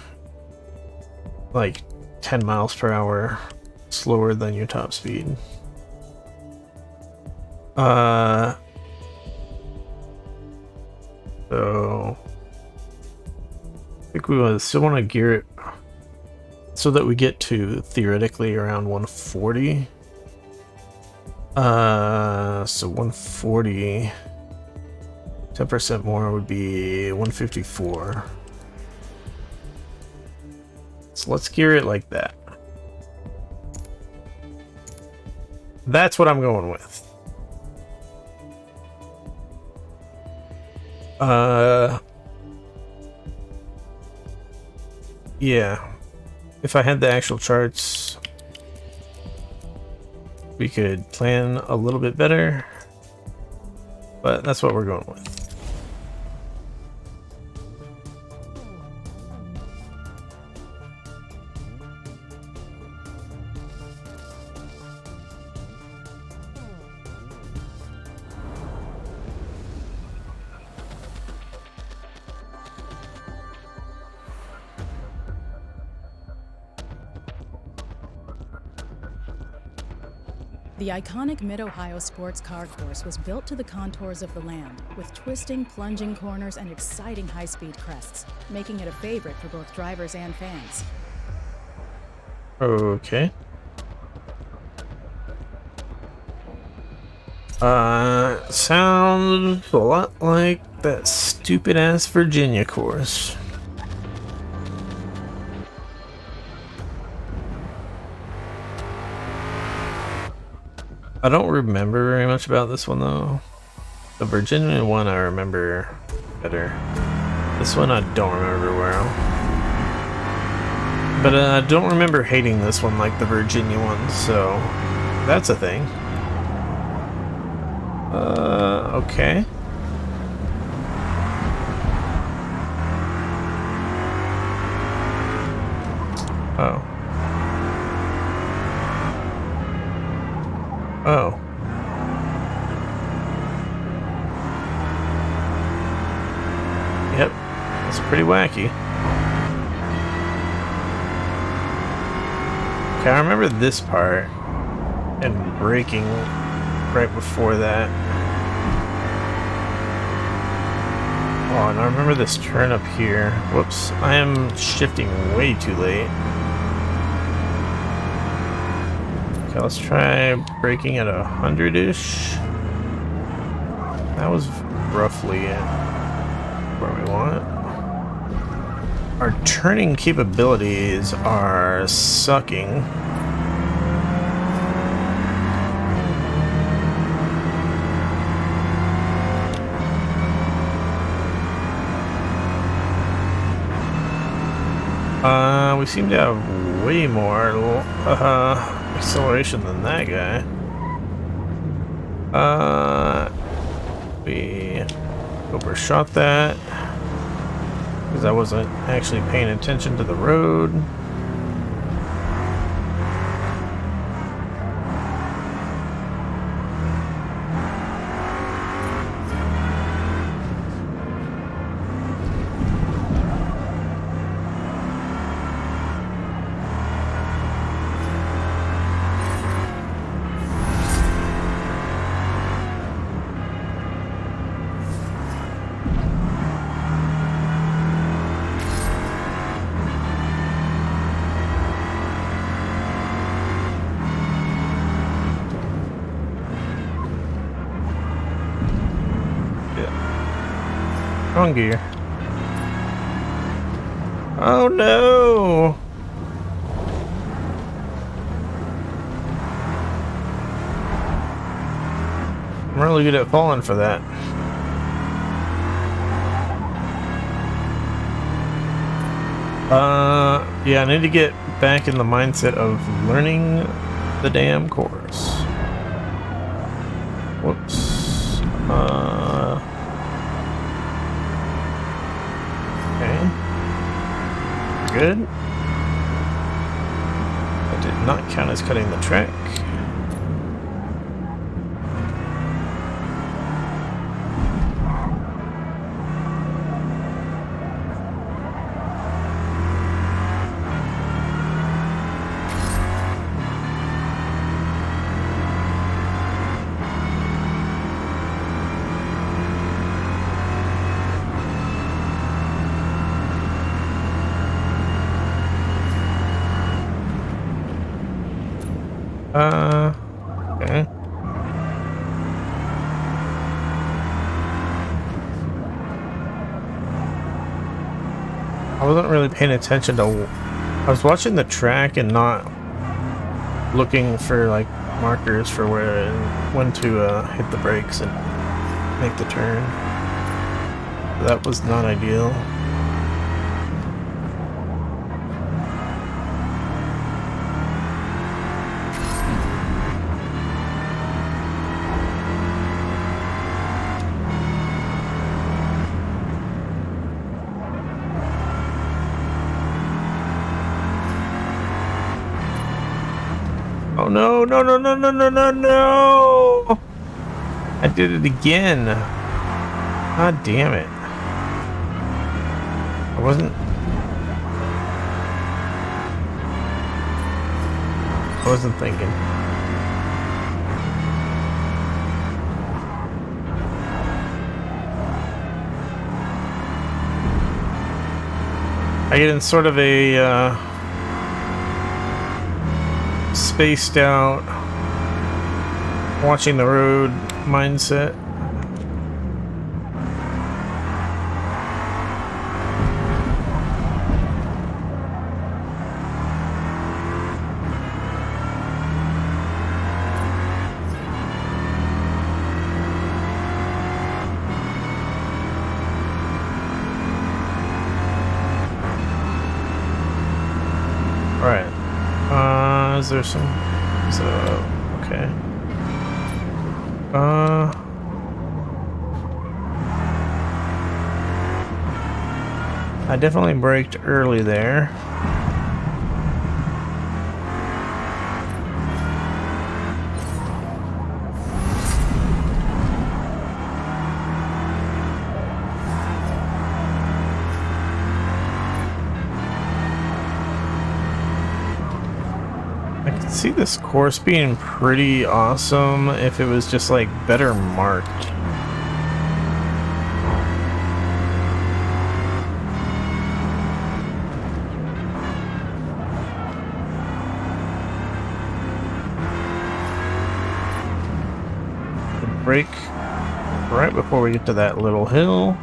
like 10 miles per hour slower than your top speed. So I think we still want to gear it so that we get to theoretically around 140. So 140, 10% more would be 154. So let's gear it like that. That's what I'm going with. Yeah. If I had the actual charts, we could plan a little bit better, but that's what we're going with. The iconic Mid-Ohio sports car course was built to the contours of the land, with twisting, plunging corners and exciting high-speed crests, making it a favorite for both drivers and fans. Okay. Sounds a lot like that stupid-ass Virginia course. I don't remember very much about this one though. The Virginia one I remember better. This one I don't remember well. But I don't remember hating this one like the Virginia one, so that's a thing. Okay. Oh. Oh. Yep. That's pretty wacky. Okay, I remember this part and braking right before that. Oh, and I remember this turn up here. Whoops, I am shifting way too late. Okay, let's try braking at 100-ish. That was roughly it. Where we want. Our turning capabilities are sucking. We seem to have way more acceleration than that guy. We overshot that because I wasn't actually paying attention to the road. Wrong gear. Oh no! I'm really good at falling for that. Yeah, I need to get back in the mindset of learning the damn course. Whoops. Okay. Good. That did not count as cutting the track. Okay. I wasn't really paying attention to. I was watching the track and not looking for like markers for when to hit the brakes and make the turn. That was not ideal. Oh no, no, no, no, no, no, no, no! I did it again. God damn it. I wasn't thinking. I get in sort of a spaced out, watching the road mindset. Is there some? So okay. I definitely braked early there. See this course being pretty awesome if it was just like better marked. Brake right before we get to that little hill.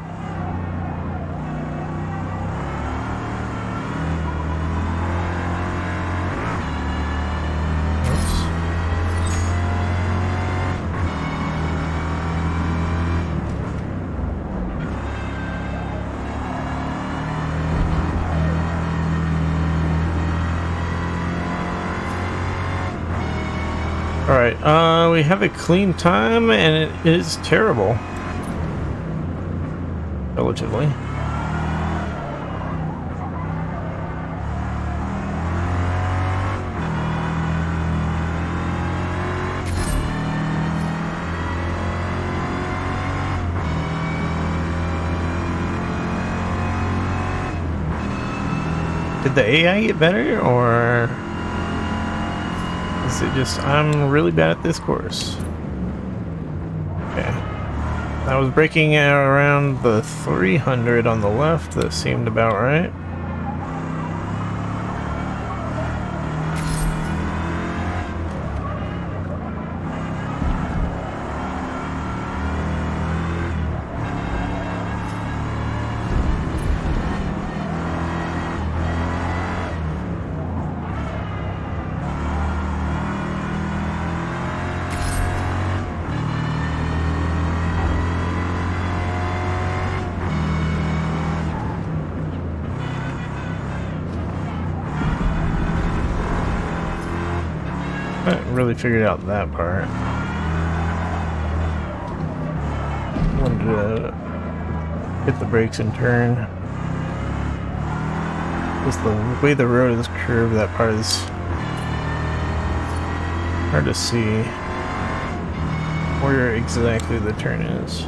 Alright, we have a clean time, and it is terrible. Relatively. Did the AI get better, or is it just I'm really bad at this course? Okay. I was braking around the 300 on the left. That seemed about right. haven't really figured out that part. Wanted to hit the brakes and turn. Just the way the road is curved, that part is hard to see where exactly the turn is.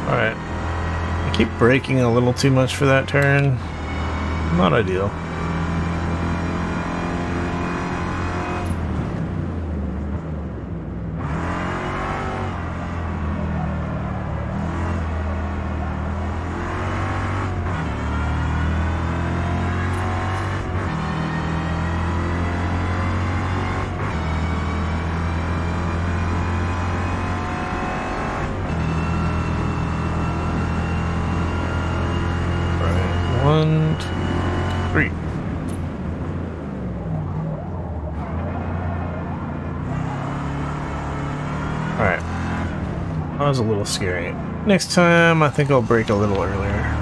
Alright. I keep braking a little too much for that turn. Not ideal. One, two, three. Alright. That was a little scary. Next time, I think I'll brake a little earlier.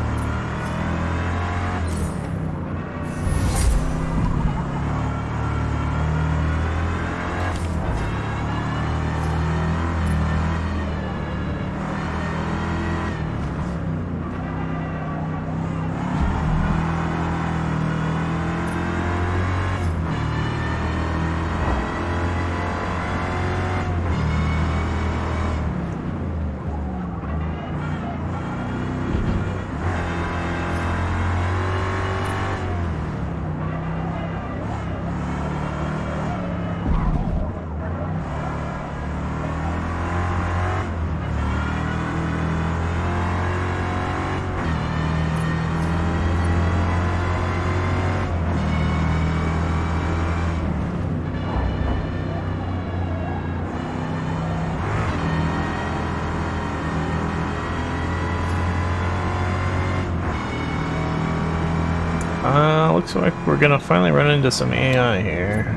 Looks like we're gonna finally run into some AI here.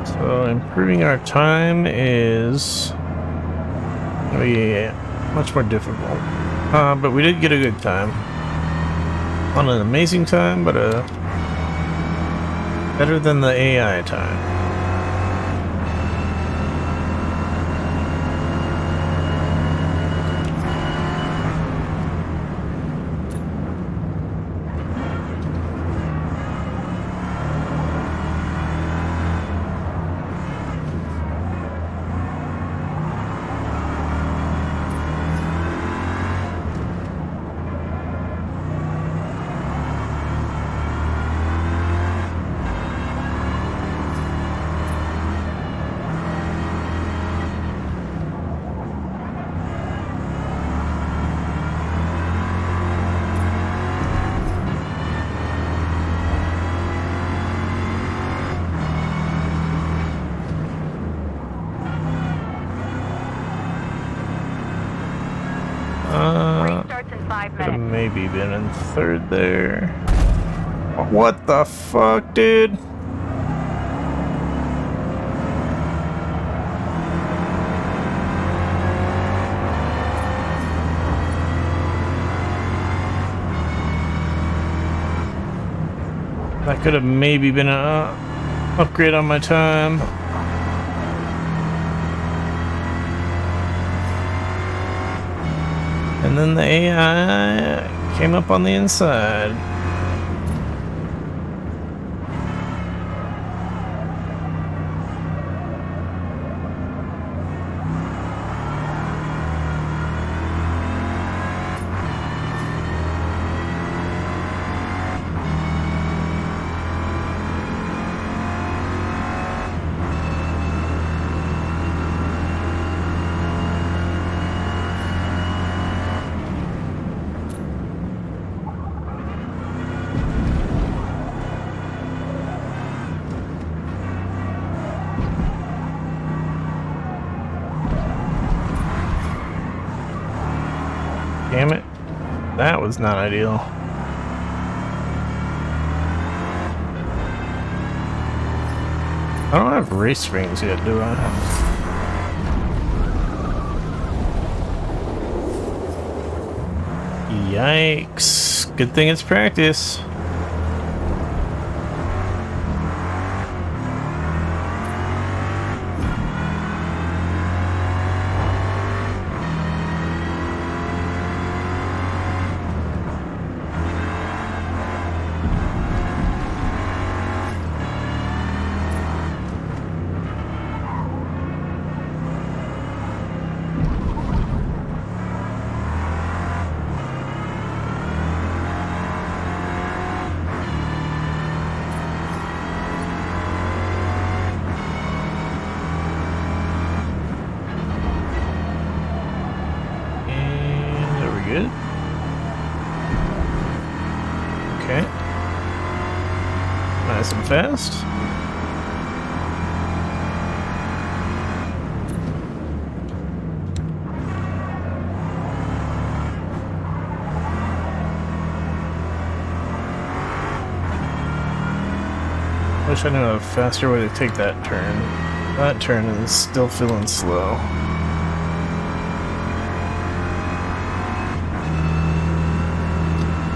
So improving our time is gonna be much more difficult. But we did get a good time. Not an amazing time, but better than the AI time. Could have maybe been in third there. What the fuck, dude? That could have maybe been an upgrade on my time. And then the AI came up on the inside. Damn it. That was not ideal. I don't have race rings yet, do I? Yikes. Good thing it's practice. Good. Okay. Nice and fast. Wish I knew a faster way to take that turn. That turn is still feeling slow.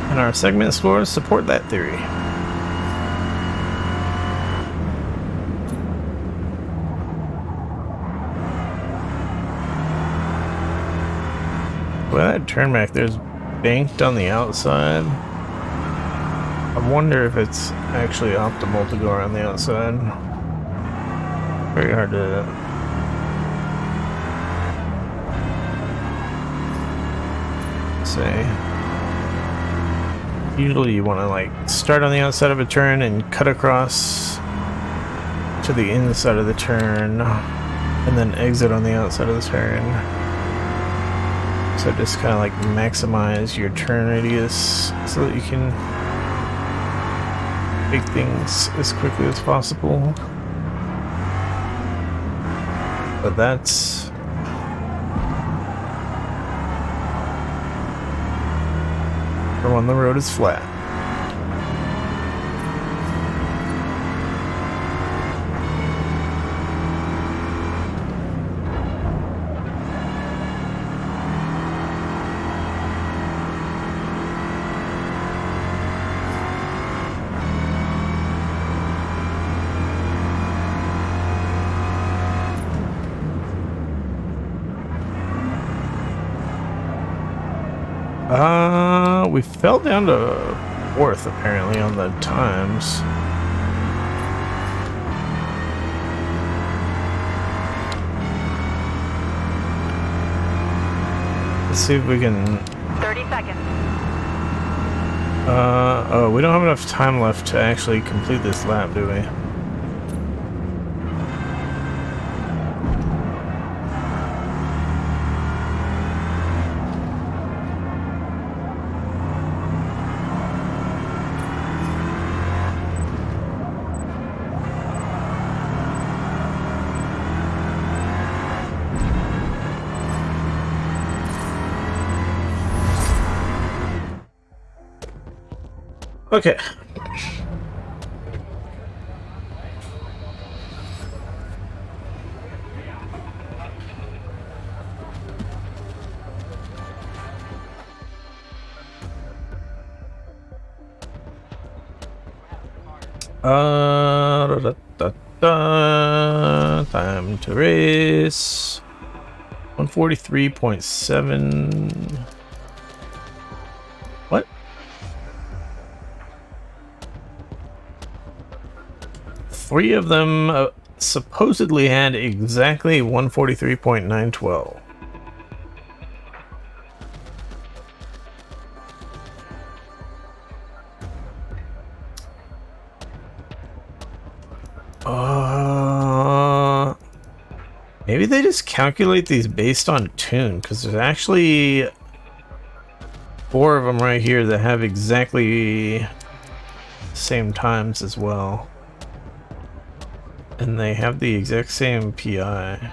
And our segment scores support that theory. Well, that turn back there's banked on the outside. I wonder if it's actually optimal to go around the outside. Very hard to say. Usually you want to like start on the outside of a turn and cut across to the inside of the turn and then exit on the outside of the turn. So just kind of like maximize your turn radius so that you can make things as quickly as possible. But that's for when the road is flat. We fell down to fourth apparently on the times. Let's see if we can. 30 seconds. Oh, we don't have enough time left to actually complete this lap, do we? Okay. Time to race. 143.7. What? Three of them supposedly had exactly 143.912. Maybe they just calculate these based on tune, because there's actually 4 of them right here that have exactly the same times as well. And they have the exact same PI.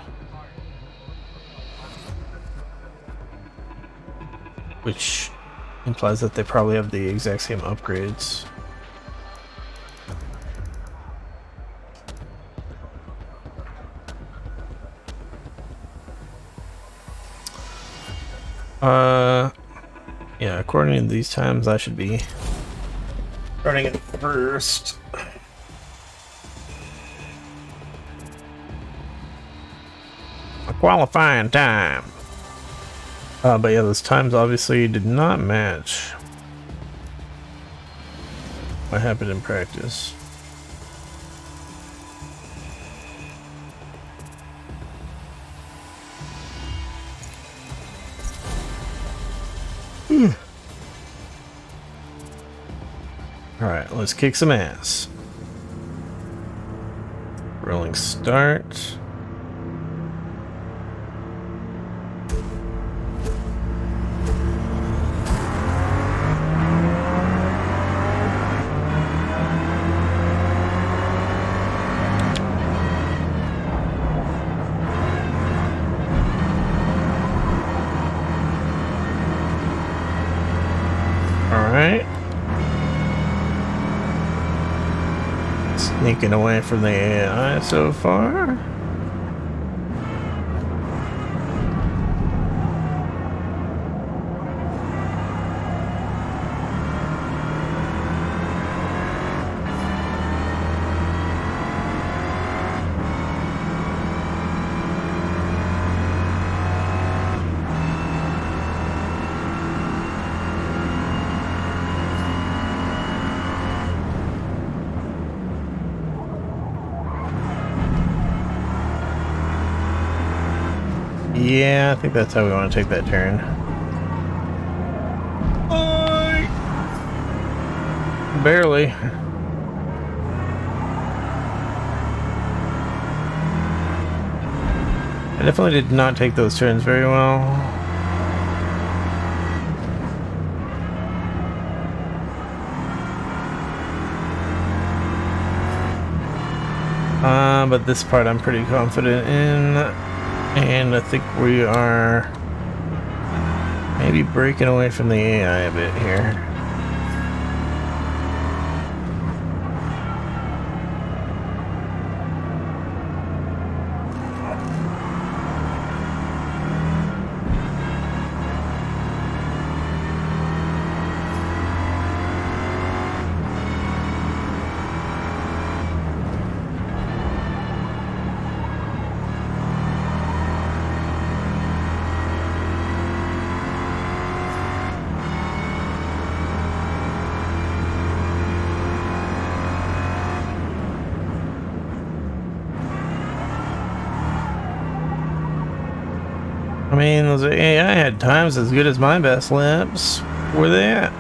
Which implies that they probably have the exact same upgrades. Yeah, according to these times, I should be running it first. A qualifying time. But yeah, those times obviously did not match what happened in practice. Alright, let's kick some ass. Rolling start. Alright. Sneaking away from the AI so far. Yeah, I think that's how we want to take that turn. Barely. I definitely did not take those turns very well. But this part I'm pretty confident in. And I think we are maybe breaking away from the AI a bit here. I mean, those AI had times as good as my best laps. Where they at?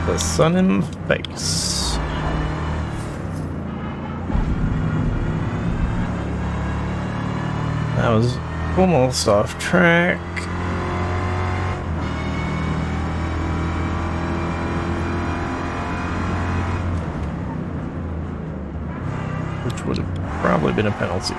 The sun in the face. That was almost off track. Which would have probably been a penalty.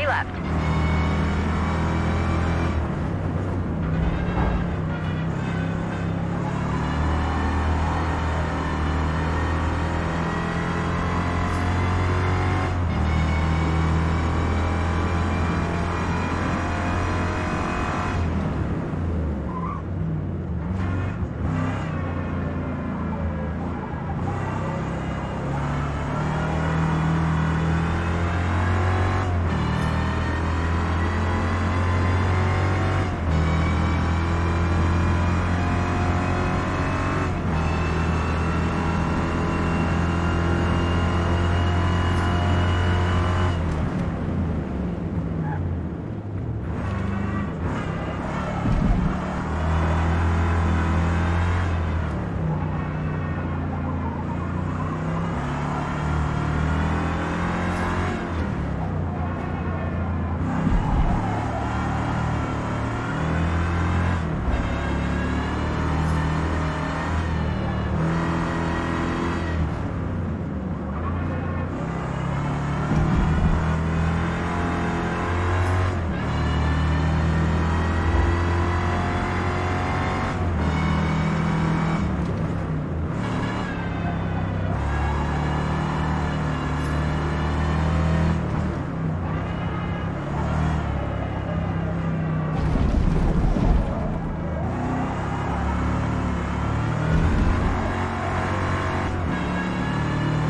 3 left.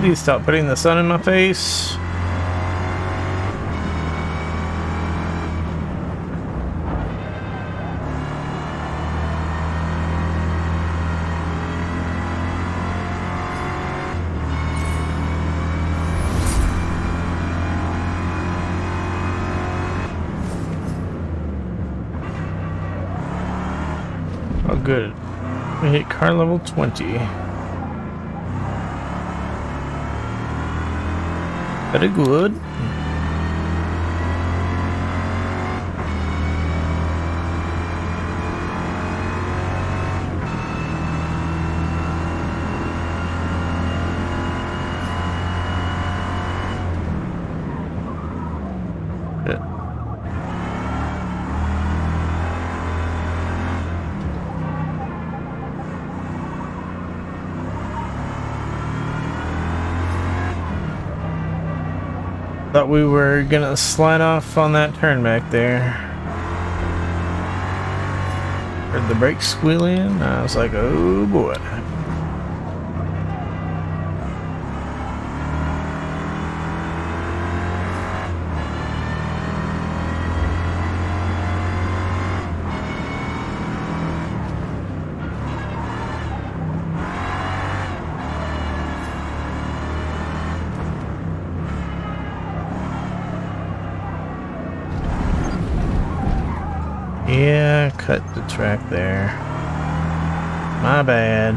Please stop putting the sun in my face. Oh, good. We hit car level 20. Very good. Thought we were gonna slide off on that turn back there. Heard the brakes squealing. I was like, oh boy. Yeah, cut the track there. My bad.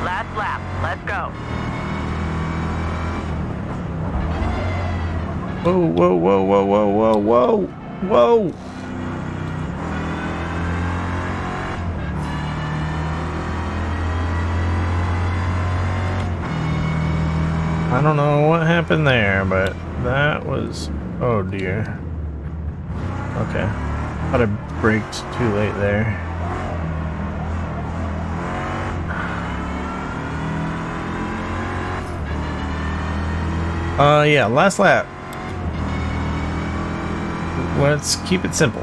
Last lap. Let's go. Whoa, whoa, whoa, whoa, whoa, whoa, whoa, whoa. I don't know what happened there, but that was... Oh dear. Okay. Thought I braked too late there. Yeah, last lap. Let's keep it simple.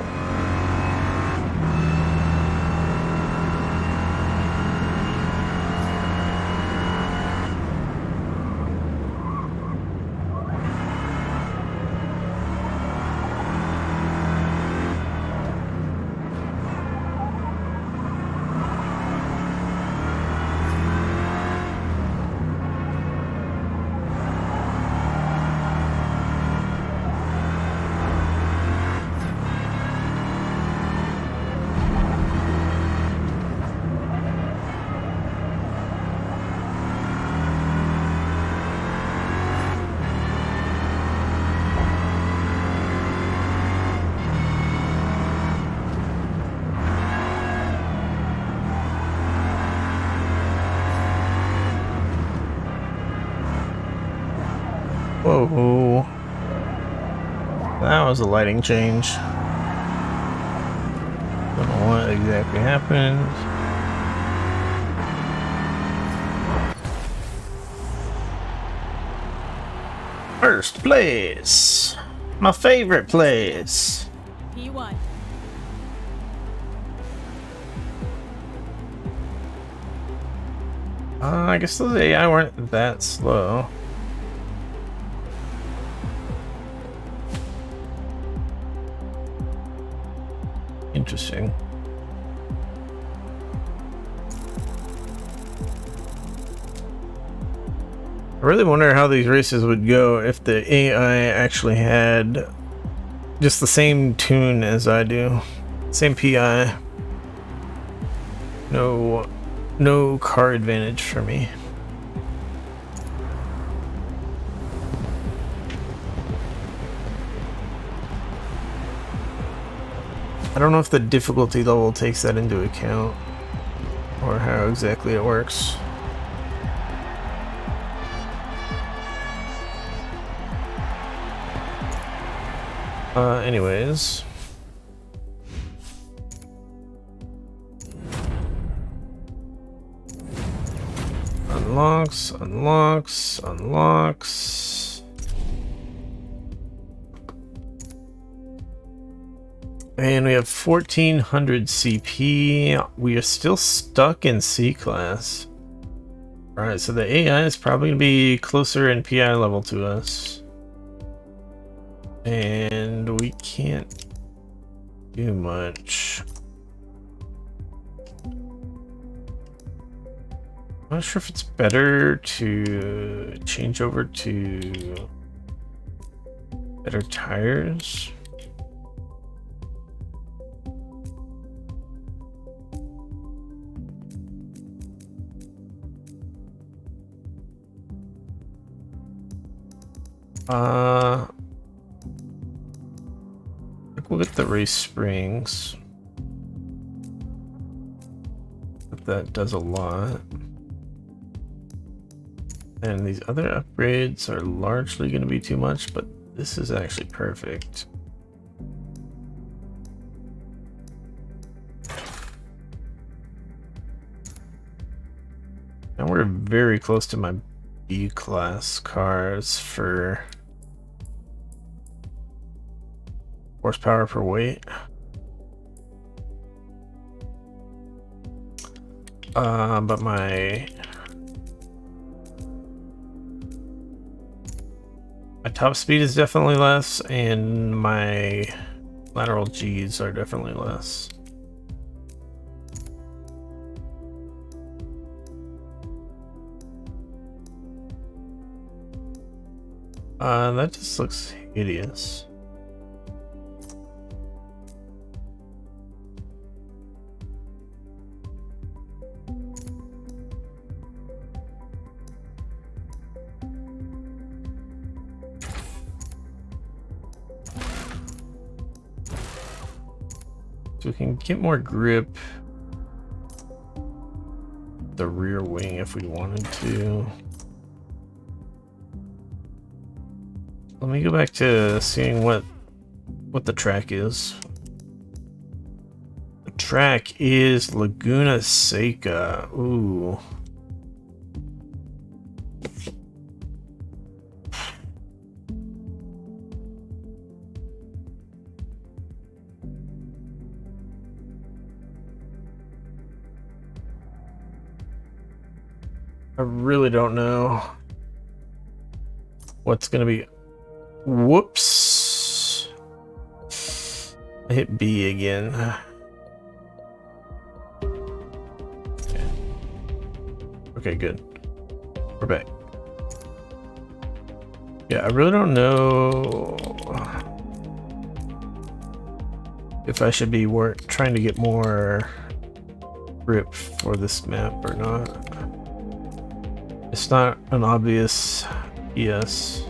Whoa. That was a lighting change. Don't know what exactly happened. First place! My favorite place! P1. I guess those AI weren't that slow. Interesting. I really wonder how these races would go if the AI actually had just the same tune as I do. Same PI. No car advantage for me. I don't know if the difficulty level takes that into account or how exactly it works. Anyways. Unlocks, unlocks, unlocks. And we have 1400 CP. We are still stuck in C class. Alright, so the AI is probably going to be closer in PI level to us. And we can't do much. I'm not sure if it's better to change over to better tires. I think we'll get the race springs. But that does a lot. And these other upgrades are largely going to be too much, but this is actually perfect. And we're very close to my B-class cars for horsepower per weight. But my top speed is definitely less, and my lateral G's are definitely less. That just looks hideous. So we can get more grip the rear wing if we wanted to. Let me go back to seeing what the track is. The track is Laguna Seca. Ooh. I really don't know what's gonna be. Whoops. I hit B again. Okay, good. We're back. Yeah, I really don't know if I should be trying to get more grip for this map or not. It's not an obvious yes.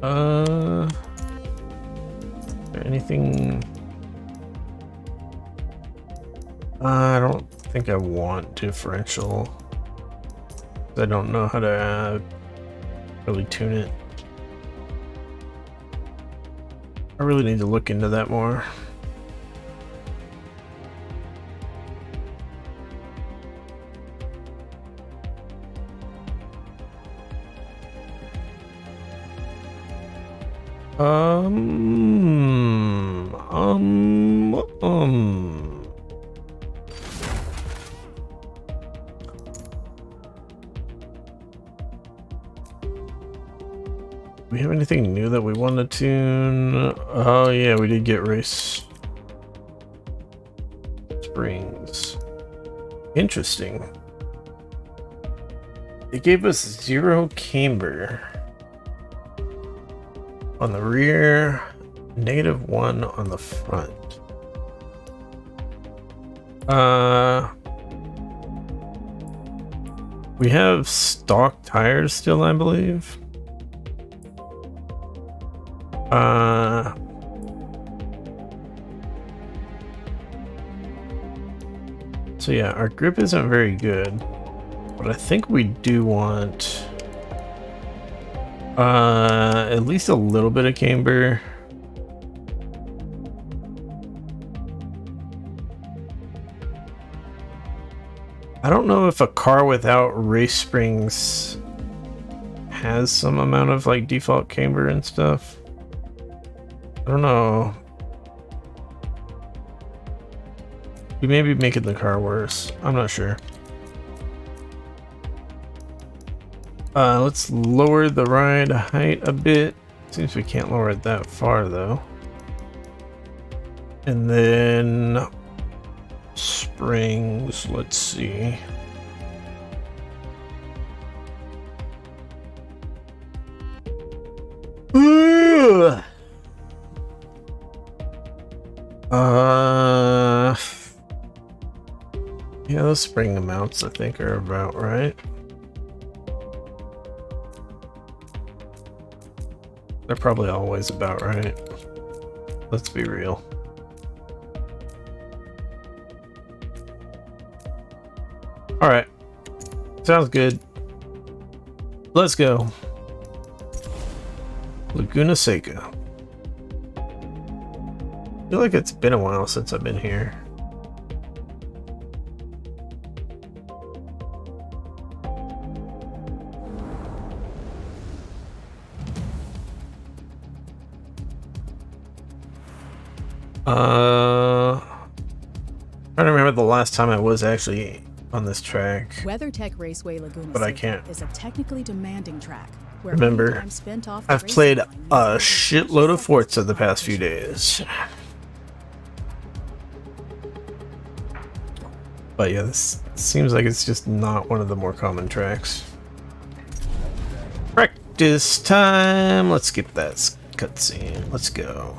Is there anything? I don't think I want differential. I don't know how to really tune it. I really need to look into that more. Do we have anything new that we want to tune? Oh yeah, we did get race springs. Interesting. It gave us 0 camber on the rear, -1 on the front. We have stock tires still, I believe. So yeah, our grip isn't very good, but I think we do want at least a little bit of camber. I don't know if a car without race springs has some amount of like default camber and stuff. I don't know. We may be making the car worse. I'm not sure. Let's lower the ride height a bit. Seems we can't lower it that far though. And then springs, let's see. Yeah, those spring amounts I think are about right. They're probably always about right. Let's be real. All right, sounds good. Let's go. Laguna Seca. I feel like it's been a while since I've been here. Trying to remember the last time I was actually on this track. WeatherTech Raceway Laguna But I Seca can't is a technically demanding track. Where remember. time spent off the I've racing played line a means shitload of seconds Forza to the past few accomplish. days. But yeah, this seems like it's just not one of the more common tracks. Practice time! Let's skip that cutscene. Let's go.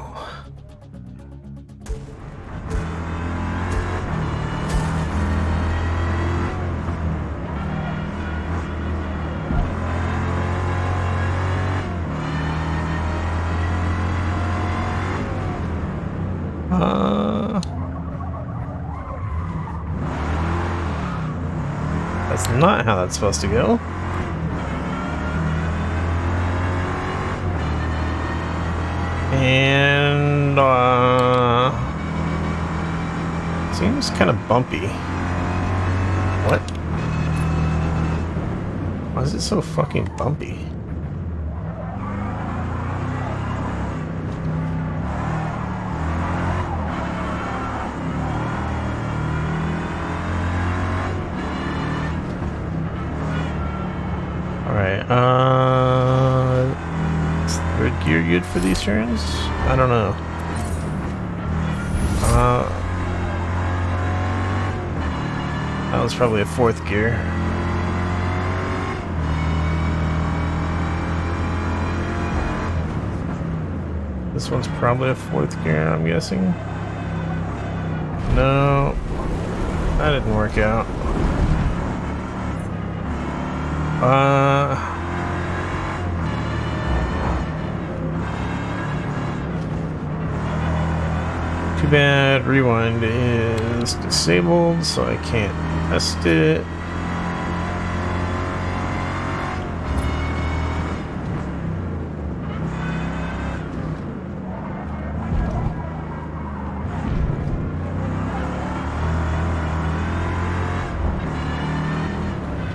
That's not how that's supposed to go. And seems kind of bumpy. What? Why is it so fucking bumpy? Is third gear good for these turns? I don't know. That was probably a fourth gear. This one's probably a fourth gear, I'm guessing. No, that didn't work out. Too bad rewind is disabled, so I can't test it.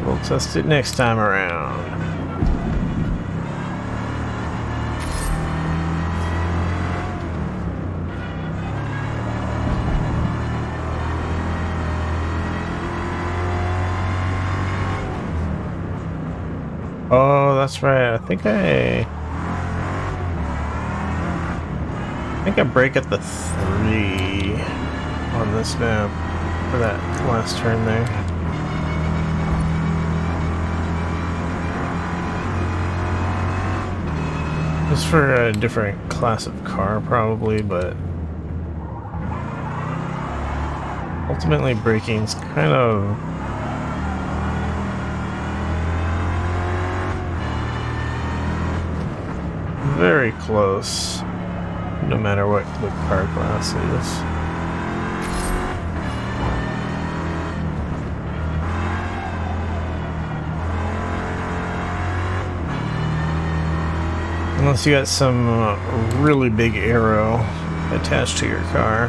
We'll test it next time around. Oh, that's right. I think I break at the 3 on this map for that last turn there. Just for a different class of car, probably, but ultimately braking's kind of very close, no matter what car class is. Unless you got some really big aero attached to your car,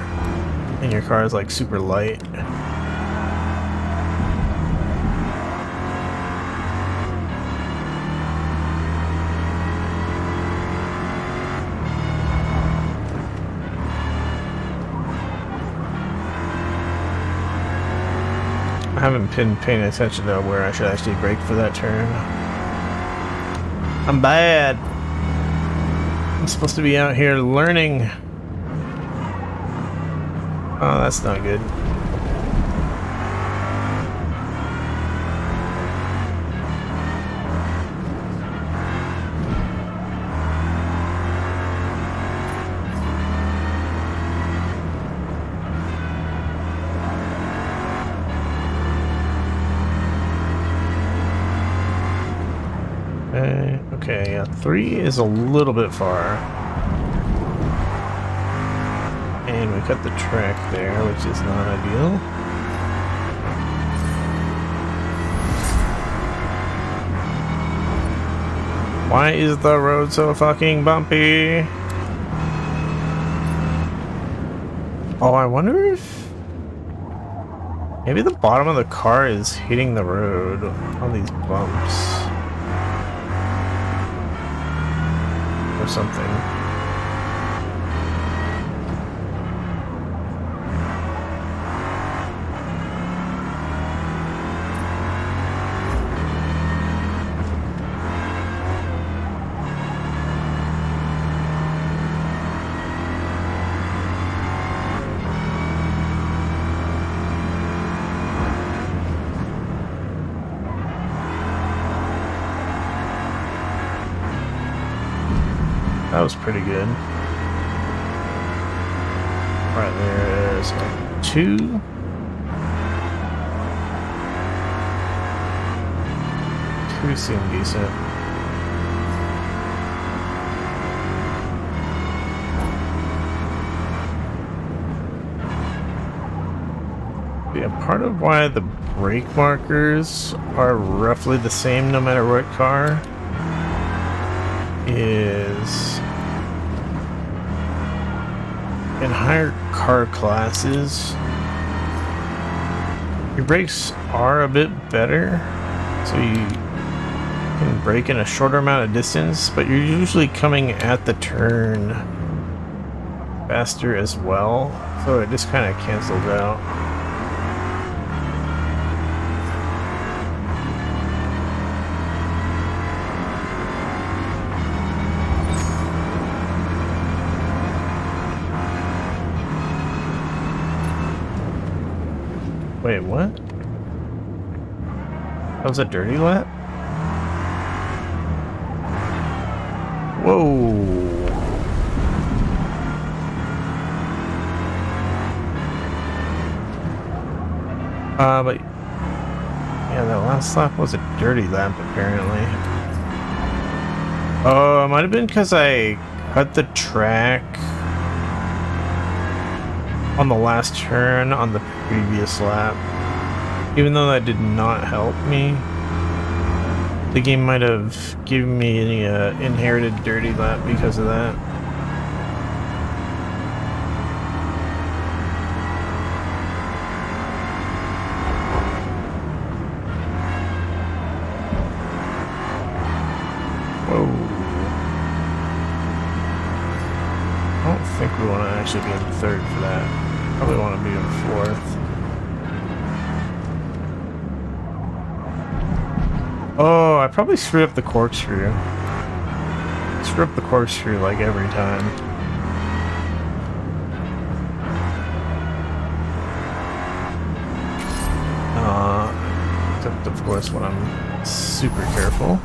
and your car is like super light. I haven't been paying attention to where I should actually brake for that turn. I'm bad. I'm supposed to be out here learning. Oh, that's not good. Okay, yeah, 3 is a little bit far. And we cut the track there, which is not ideal. Why is the road so fucking bumpy? Oh, I wonder if maybe the bottom of the car is hitting the road on these bumps. Or something. That was pretty good. Right there's a 2. Two seem decent. Yeah, part of why the brake markers are roughly the same no matter what car is in higher car classes, your brakes are a bit better, so you can brake in a shorter amount of distance, but you're usually coming at the turn faster as well, so it just kind of cancels out. Wait, what? That was a dirty lap? Whoa! But yeah, that last lap was a dirty lap apparently. Oh, it might have been because I cut the track on the last turn on the previous lap. Even though that did not help me, the game might have given me an inherited dirty lap because of that. Whoa. I don't think we want to actually be in third for that. Probably want to be in fourth. Oh, I probably screwed up the corkscrew. Screw up the corkscrew like every time. Except of course when I'm super careful.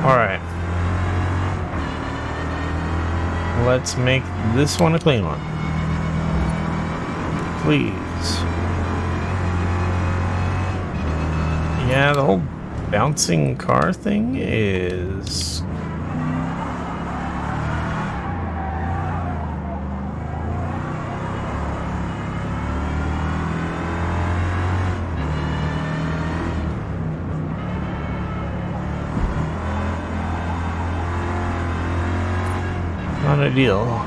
Alright. Let's make this one a clean one. Please. Yeah, the whole bouncing car thing is... not ideal.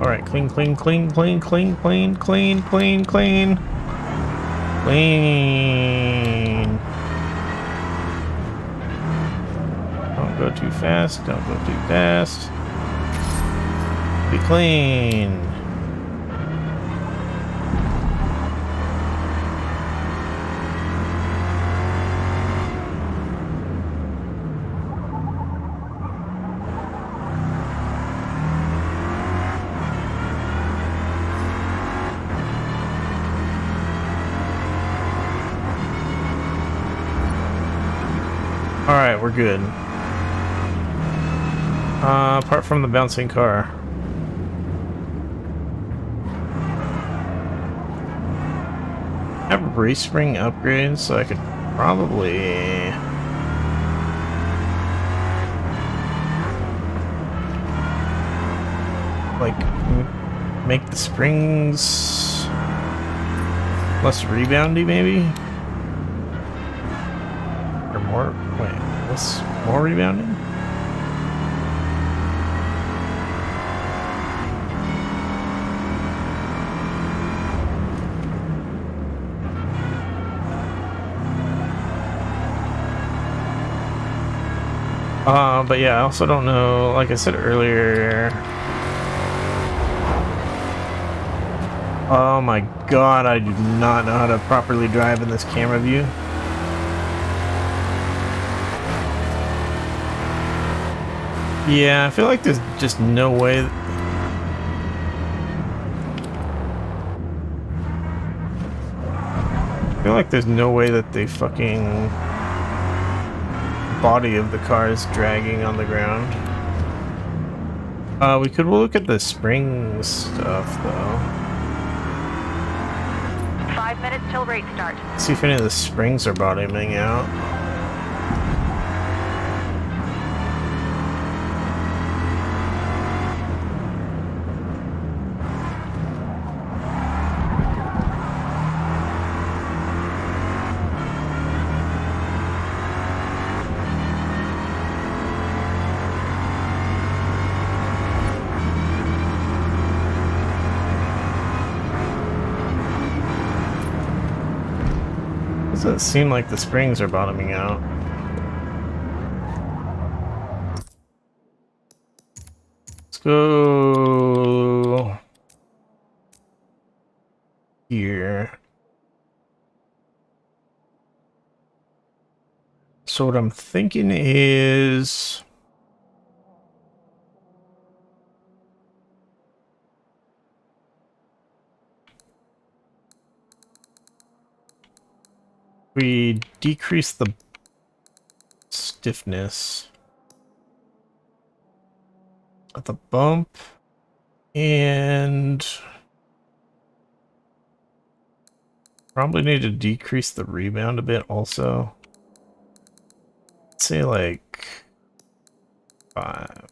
Alright, clean, clean, clean, clean, clean, clean, clean, clean, clean. Clean. Don't go too fast, don't go too fast. Be clean. Alright, we're good. Apart from the bouncing car. I have race spring upgrades, so I could probably... like, make the springs less reboundy, maybe? Or more? Wait, what's more rebounding? But yeah, I also don't know, like I said earlier. Oh my god, I do not know how to properly drive in this camera view. Yeah, I feel like there's just no way. I feel like there's no way that the fucking body of the car is dragging on the ground. We could look at the spring stuff though. 5 minutes till race start. See if any of the springs are bottoming out. Doesn't seem like the springs are bottoming out. go here. So what I'm thinking is we decrease the stiffness at the bump and probably need to decrease the rebound a bit also. Let's say like 5.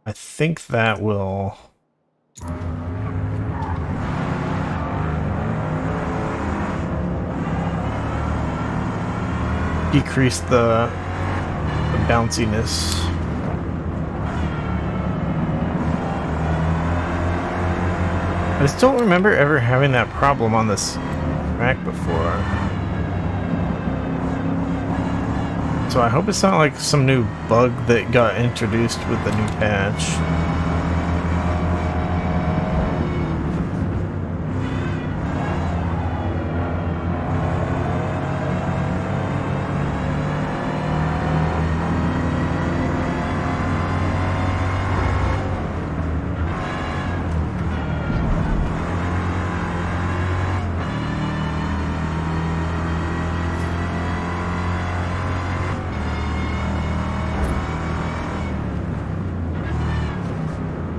I think that will decrease the bounciness. I just don't remember ever having that problem on this track before. So I hope it's not like some new bug that got introduced with the new patch.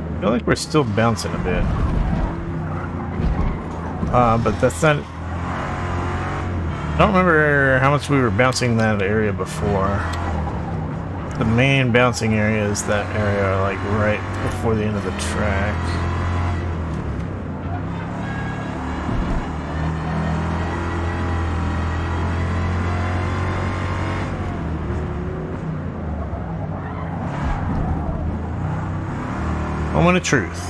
I feel like we're still bouncing a bit. But that's not... I don't remember how much we were bouncing that area before. The main bouncing area is that area, like, right before the end of the track. Moment of truth.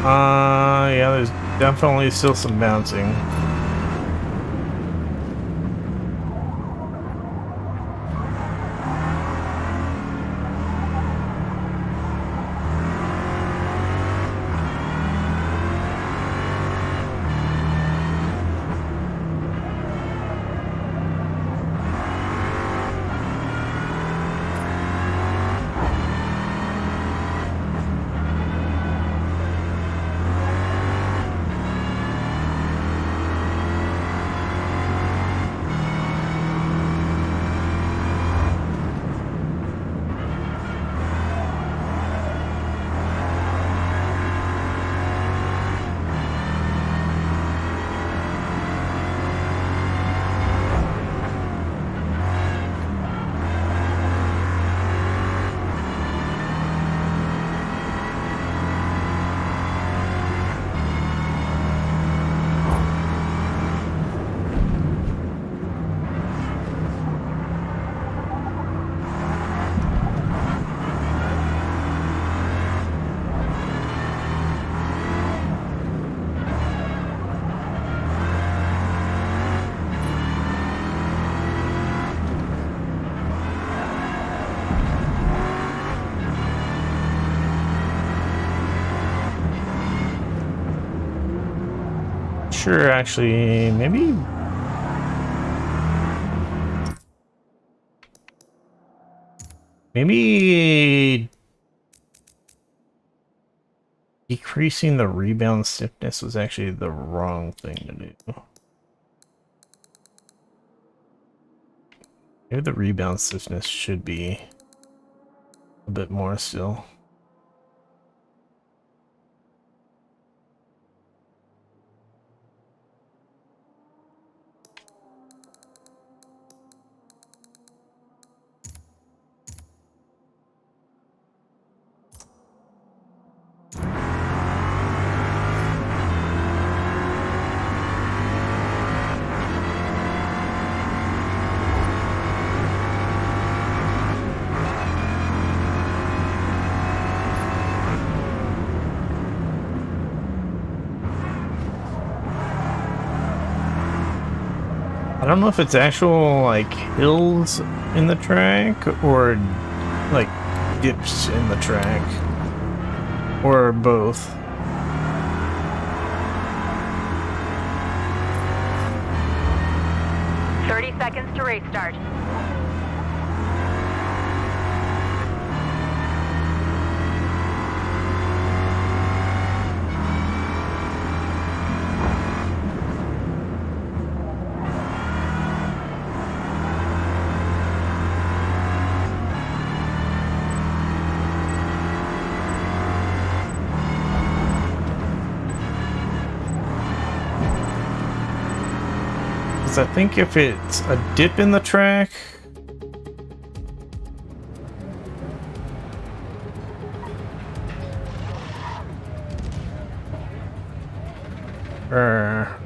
Yeah, there's definitely still some bouncing. Sure, actually, maybe decreasing the rebound stiffness was actually the wrong thing to do. Maybe the rebound stiffness should be a bit more still. I don't know if it's actual like hills in the track or like dips in the track or both. 30 seconds to race start. I think if it's a dip in the track, or,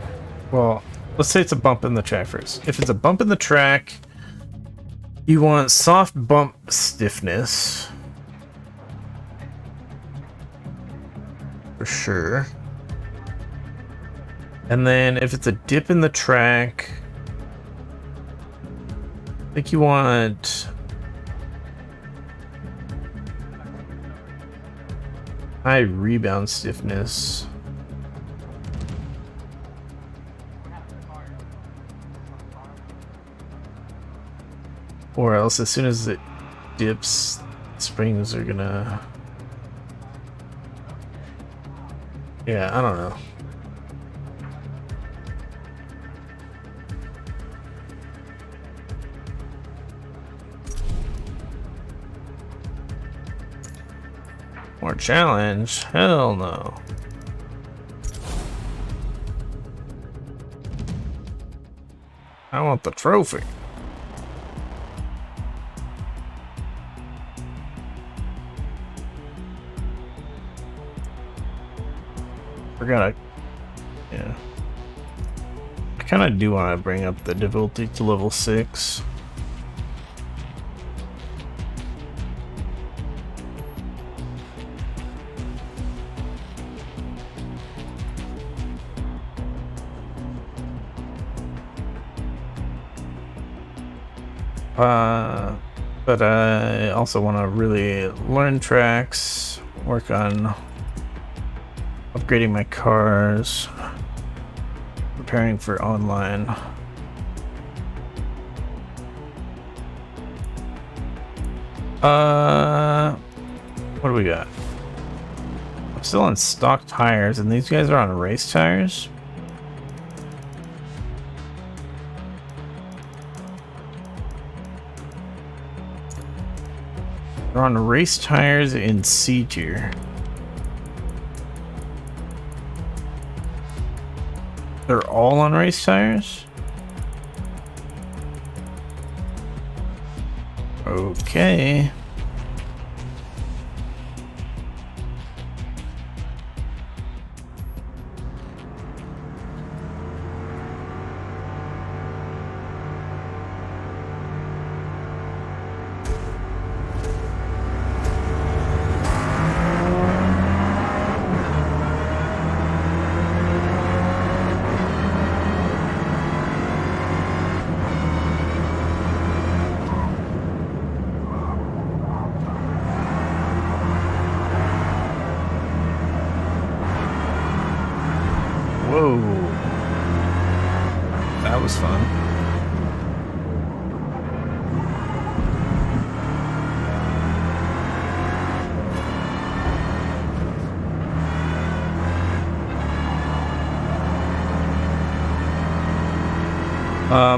well, let's say it's a bump in the track first. If it's a bump in the track, you want soft bump stiffness. For sure. And then if it's a dip in the track, I think you want high rebound stiffness. Or else as soon as it dips, springs are gonna... Yeah, I don't know. More challenge? Hell no. I want the trophy. Forgot yeah. I kind of do want to bring up the difficulty to level 6. But I also want to really learn tracks, work on upgrading my cars, preparing for online. What do we got? I'm still on stock tires, and these guys are on race tires. They're on race tires in C tier. They're all on race tires? Okay. Whoa. That was fun.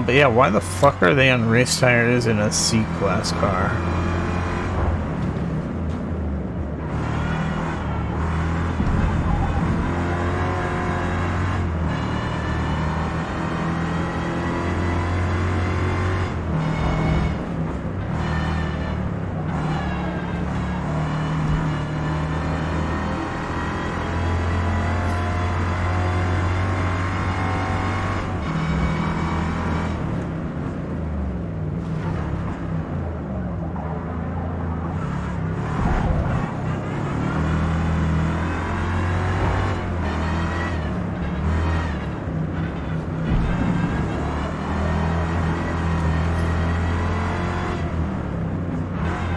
But yeah, why the fuck are they on race tires in a C-class car?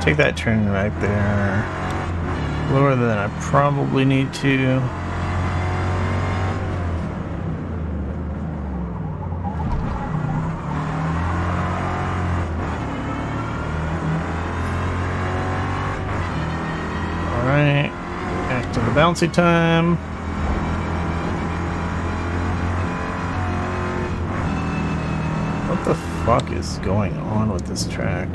take that turn right there. Lower than I probably need to. Alright, back to the bouncy time. What the fuck is going on with this track?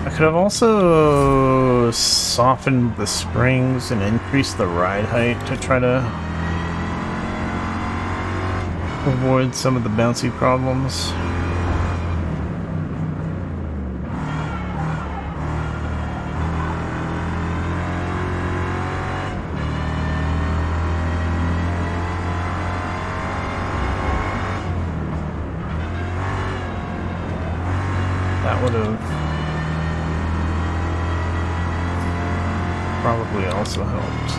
I could have also softened the springs and increased the ride height to try to avoid some of the bouncy problems. That would have probably also helped.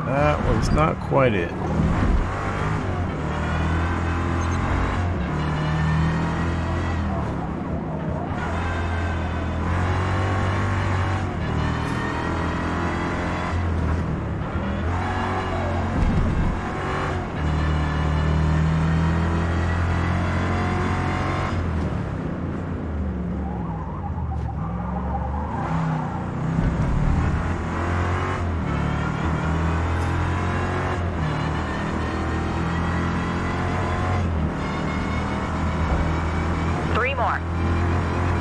That was not quite it.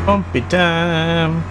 Bumpy time.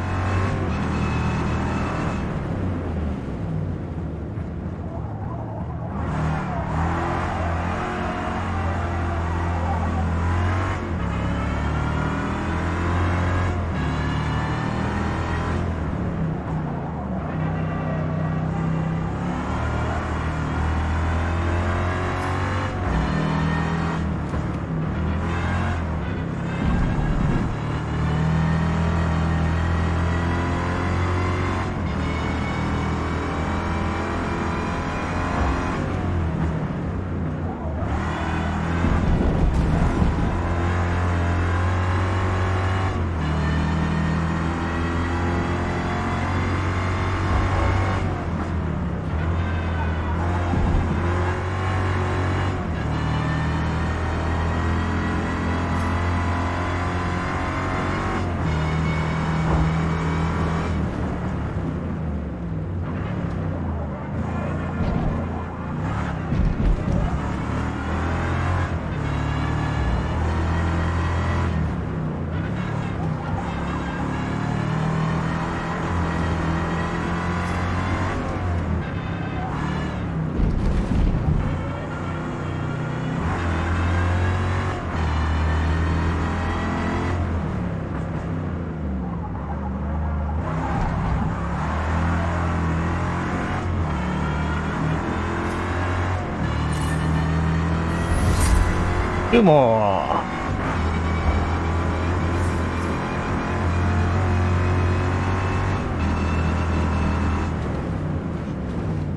Two more.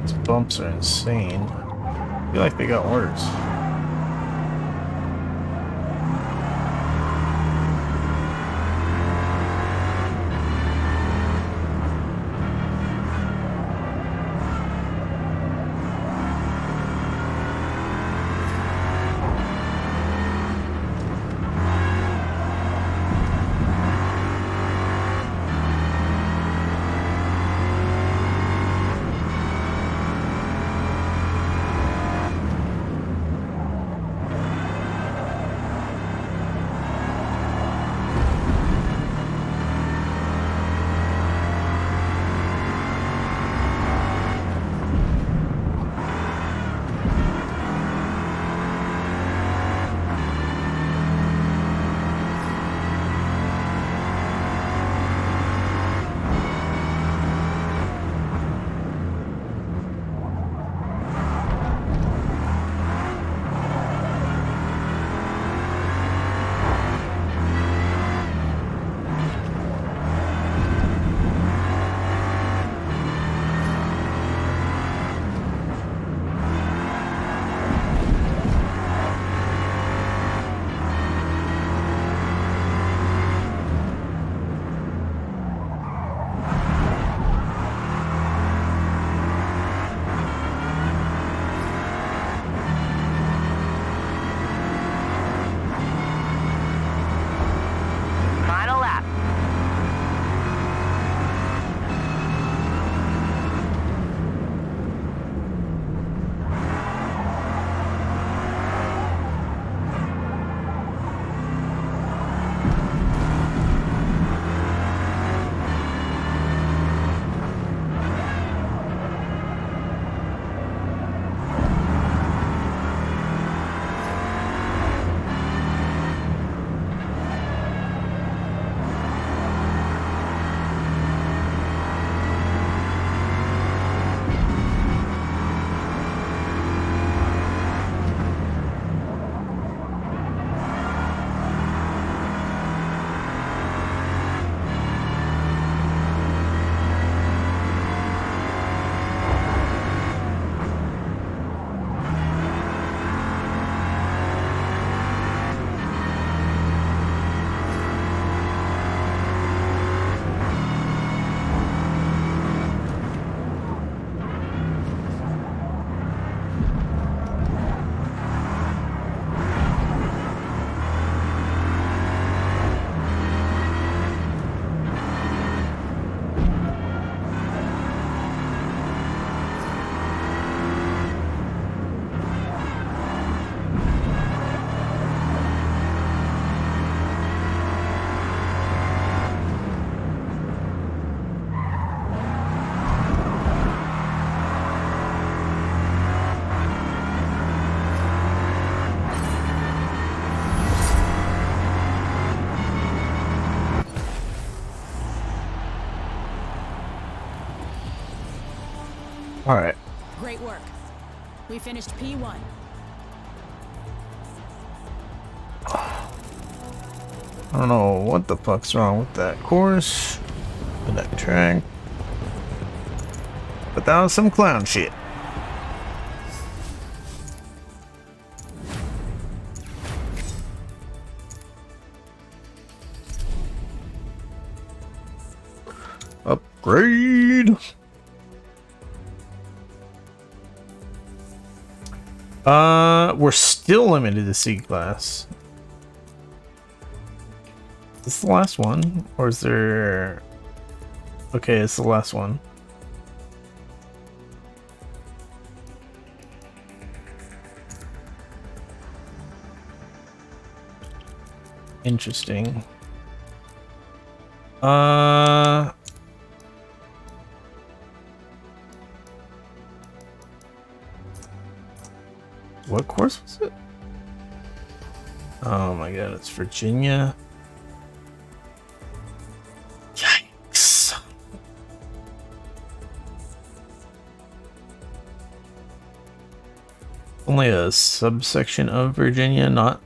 These bumps are insane. I feel like they got worse. All right. Great work. We finished P1. I don't know what the fuck's wrong with that course, with that track, but that was some clown shit. Upgrade. We're still limited to C class. Is this the last one? Or is there... Okay, it's the last one. Interesting. What course was it? Oh my god, it's Virginia. Yikes. Only a subsection of Virginia, not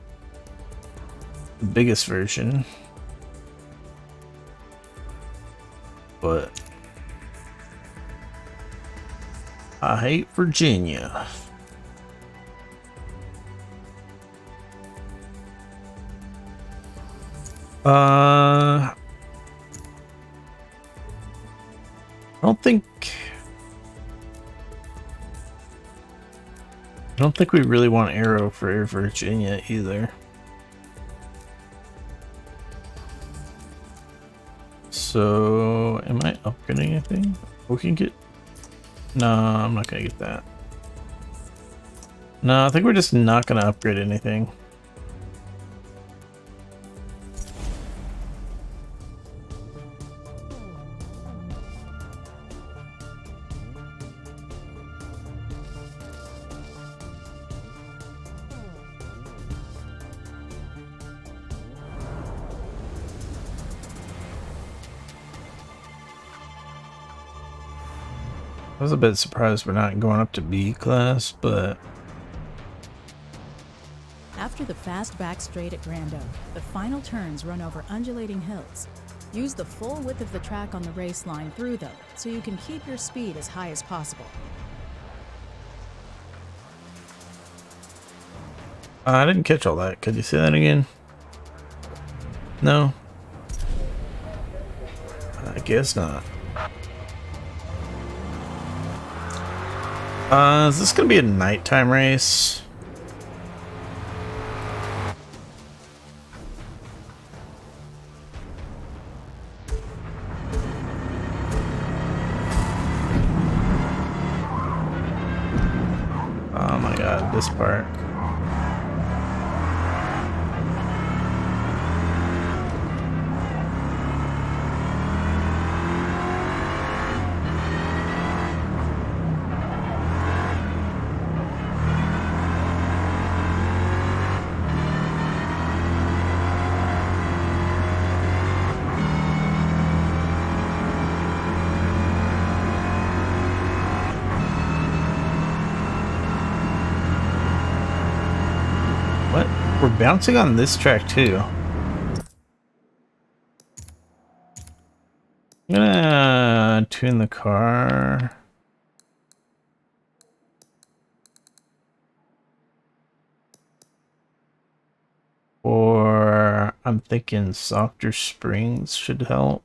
the biggest version. But I hate Virginia. I don't think we really want Aero for Virginia either. So, am I upgrading anything? We can get... No, I'm not gonna get that. No, I think we're just not gonna upgrade anything. I was a bit surprised we're not going up to B class, but... After the fast back straight at Grand Oak, the final turns run over undulating hills. Use the full width of the track on the race line through them, so you can keep your speed as high as possible. I didn't catch all that. Could you say that again? No? I guess not. Is this gonna be a nighttime race? Oh my god, this part. We're bouncing on this track too. I'm gonna tune the car. Or I'm thinking softer springs should help.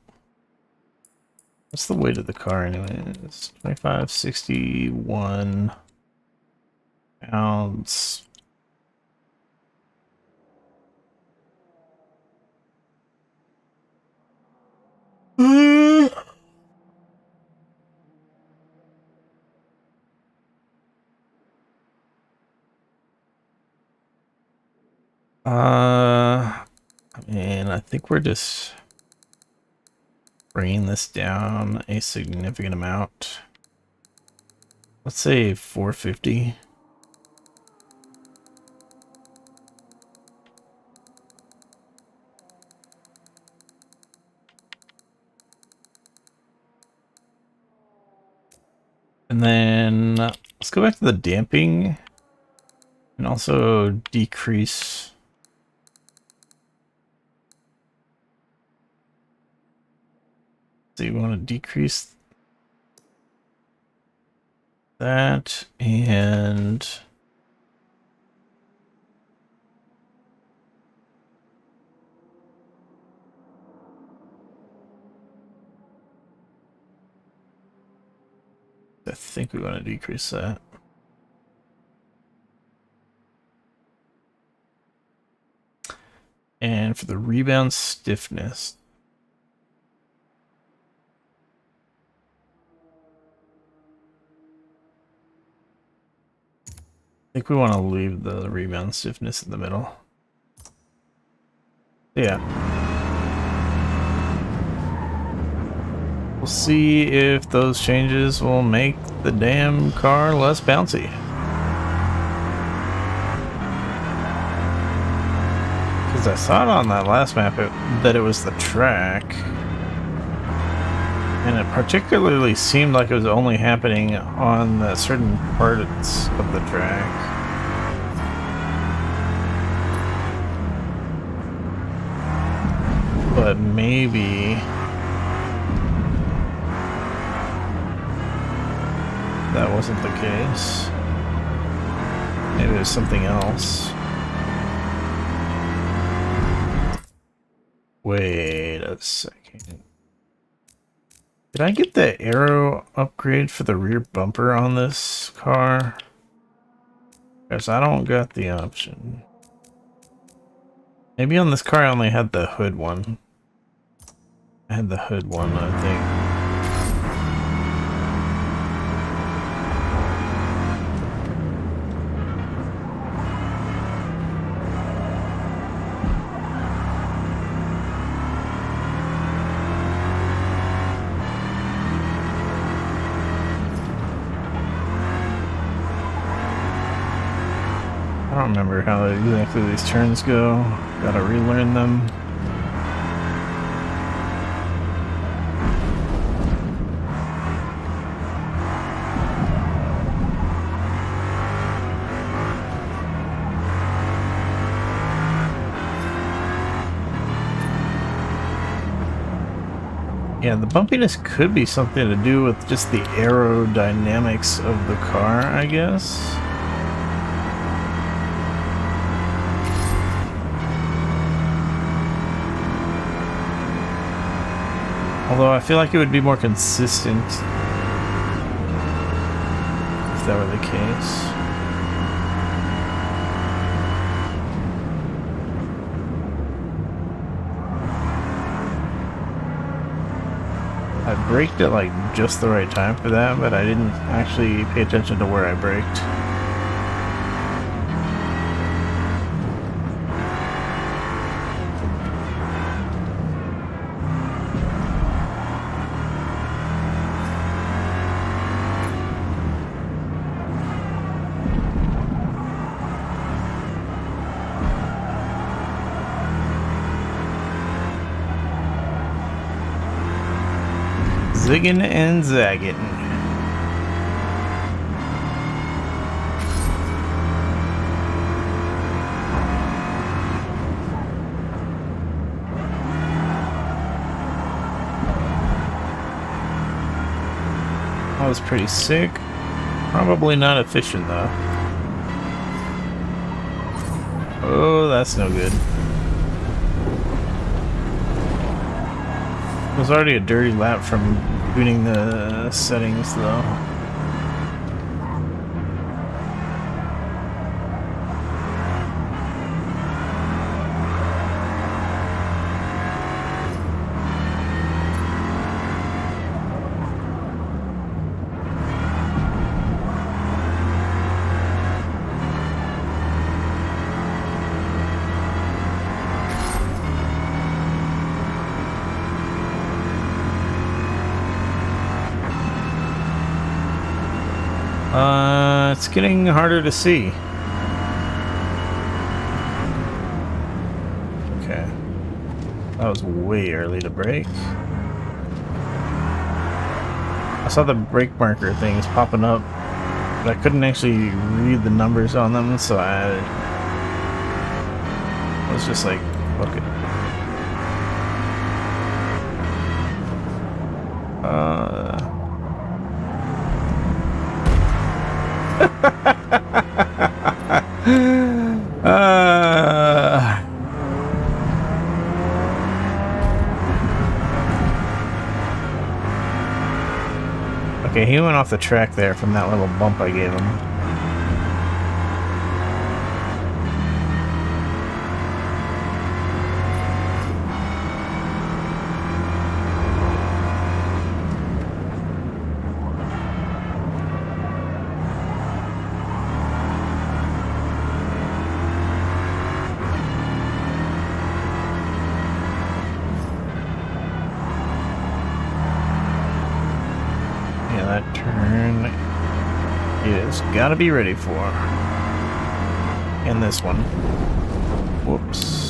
What's the weight of the car anyways? 2561 pounds. I think we're just bringing this down a significant amount. Let's say 450. And then let's go back to the damping and also decrease. So you want to decrease that and I think we want to decrease that. And for the rebound stiffness, I think we want to leave the rebound stiffness in the middle. Yeah. We'll see if those changes will make the damn car less bouncy. Because I saw it on that last map that it was the track. And it particularly seemed like it was only happening on certain parts of the track. But maybe that wasn't the case. Maybe it was something else. Wait a second. Did I get the aero upgrade for the rear bumper on this car? Because I don't got the option. Maybe on this car I only had the hood one. I had the hood one, I think. I don't remember how exactly these turns go. Gotta relearn them. Yeah, the bumpiness could be something to do with just the aerodynamics of the car, I guess. Although I feel like it would be more consistent if that were the case. I braked at like just the right time for that, but I didn't actually pay attention to where I braked. Zigging and zagging. That was pretty sick. Probably not efficient though. Oh, that's no good. It was already a dirty lap from tuning the settings though. It's getting harder to see. Okay. That was way early to brake. I saw the brake marker things popping up, but I couldn't actually read the numbers on them, so I was just like, fuck it. Okay, he went off the track there from that little bump I gave him. That turn is gotta be ready for. And this one. Whoops.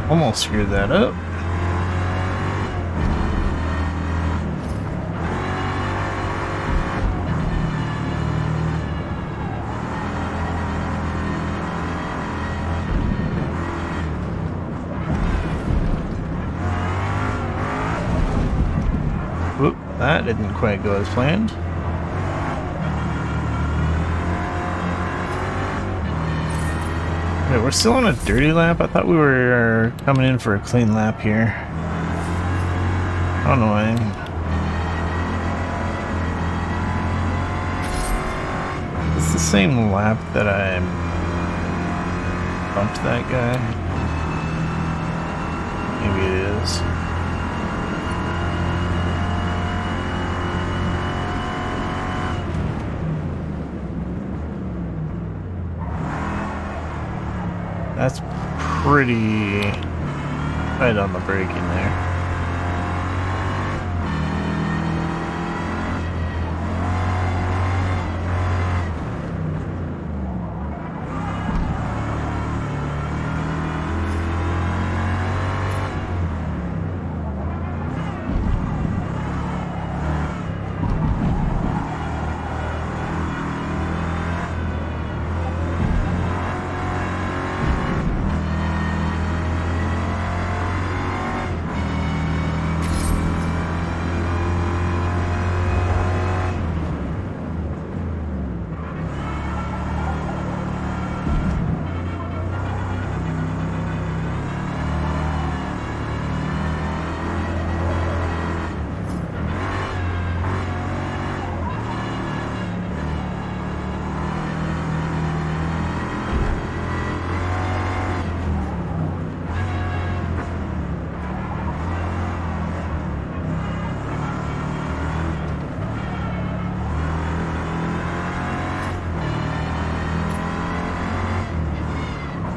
Almost screwed that up. Whoop, that didn't quite go as planned. Wait, we're still on a dirty lap? I thought we were coming in for a clean lap here. I don't know why. It's the same lap that I bumped that guy. Maybe it is. That's pretty tight on the braking there.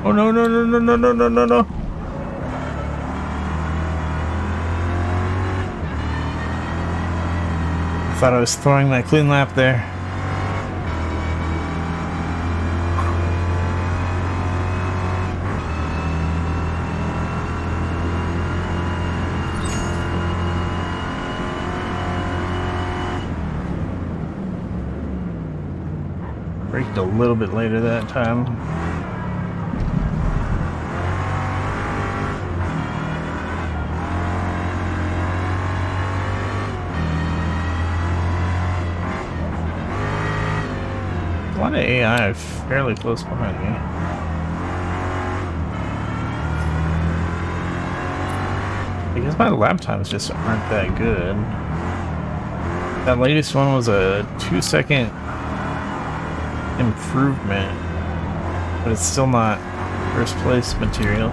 Oh no no no no no no no no no. I thought I was throwing my clean lap there. Braked a little bit later that time. A lot of AI fairly close behind me. I guess my lap times just aren't that good. That latest one was a 2-second improvement, but it's still not first place material.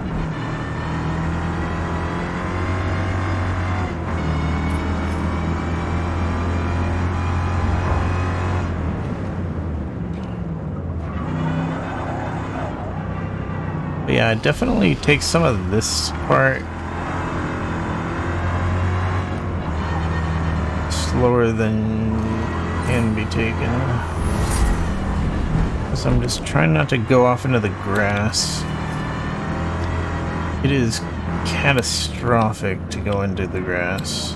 But yeah, it definitely takes some of this part slower than can be taken. So I'm just trying not to go off into the grass. It is catastrophic to go into the grass.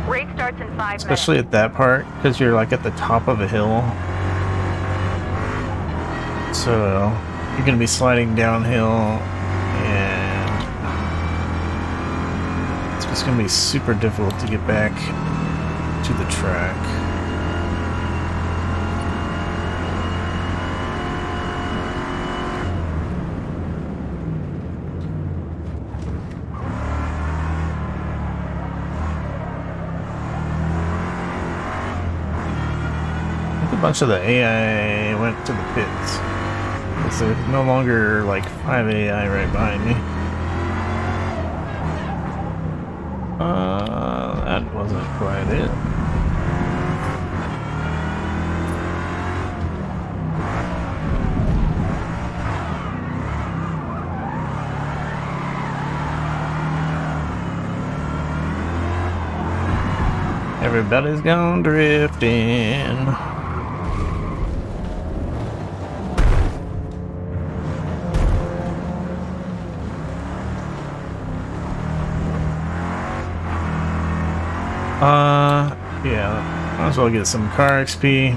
Race starts in 5 minutes. Especially at that part, because you're like at the top of a hill. So you're going to be sliding downhill. It's going to be super difficult to get back to the track. I think a bunch of the AI went to the pits. Because there's no longer like 5 AI right behind me. That wasn't quite it. Everybody's gone drifting. Yeah, might as well get some car XP.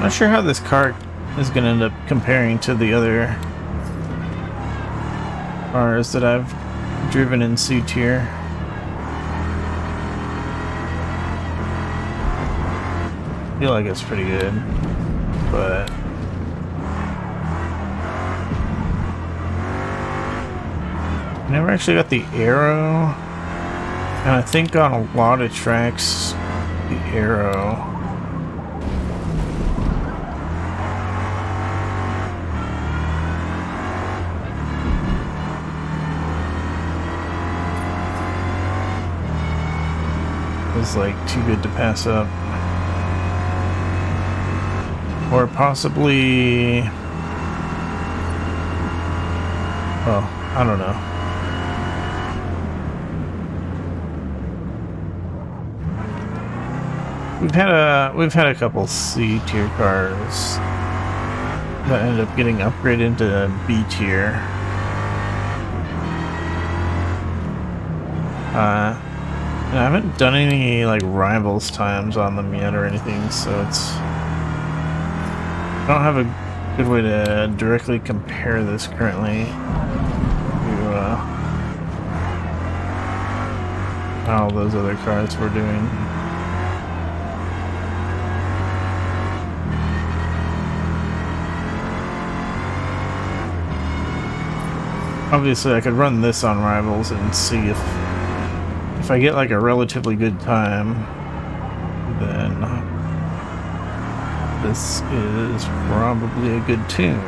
Not sure how this car is going to end up comparing to the other cars that I've driven in C tier. I feel like it's pretty good, but I never actually got the arrow, and I think on a lot of tracks the arrow was like too good to pass up. Or possibly, well, I don't know. We've had a couple C tier cars that ended up getting upgraded into B tier. And I haven't done any like rivals times on them yet or anything, so it's. I don't have a good way to directly compare this currently to how those other cars were doing. Obviously, I could run this on Rivals and see if I get like a relatively good time, then this is probably a good tune.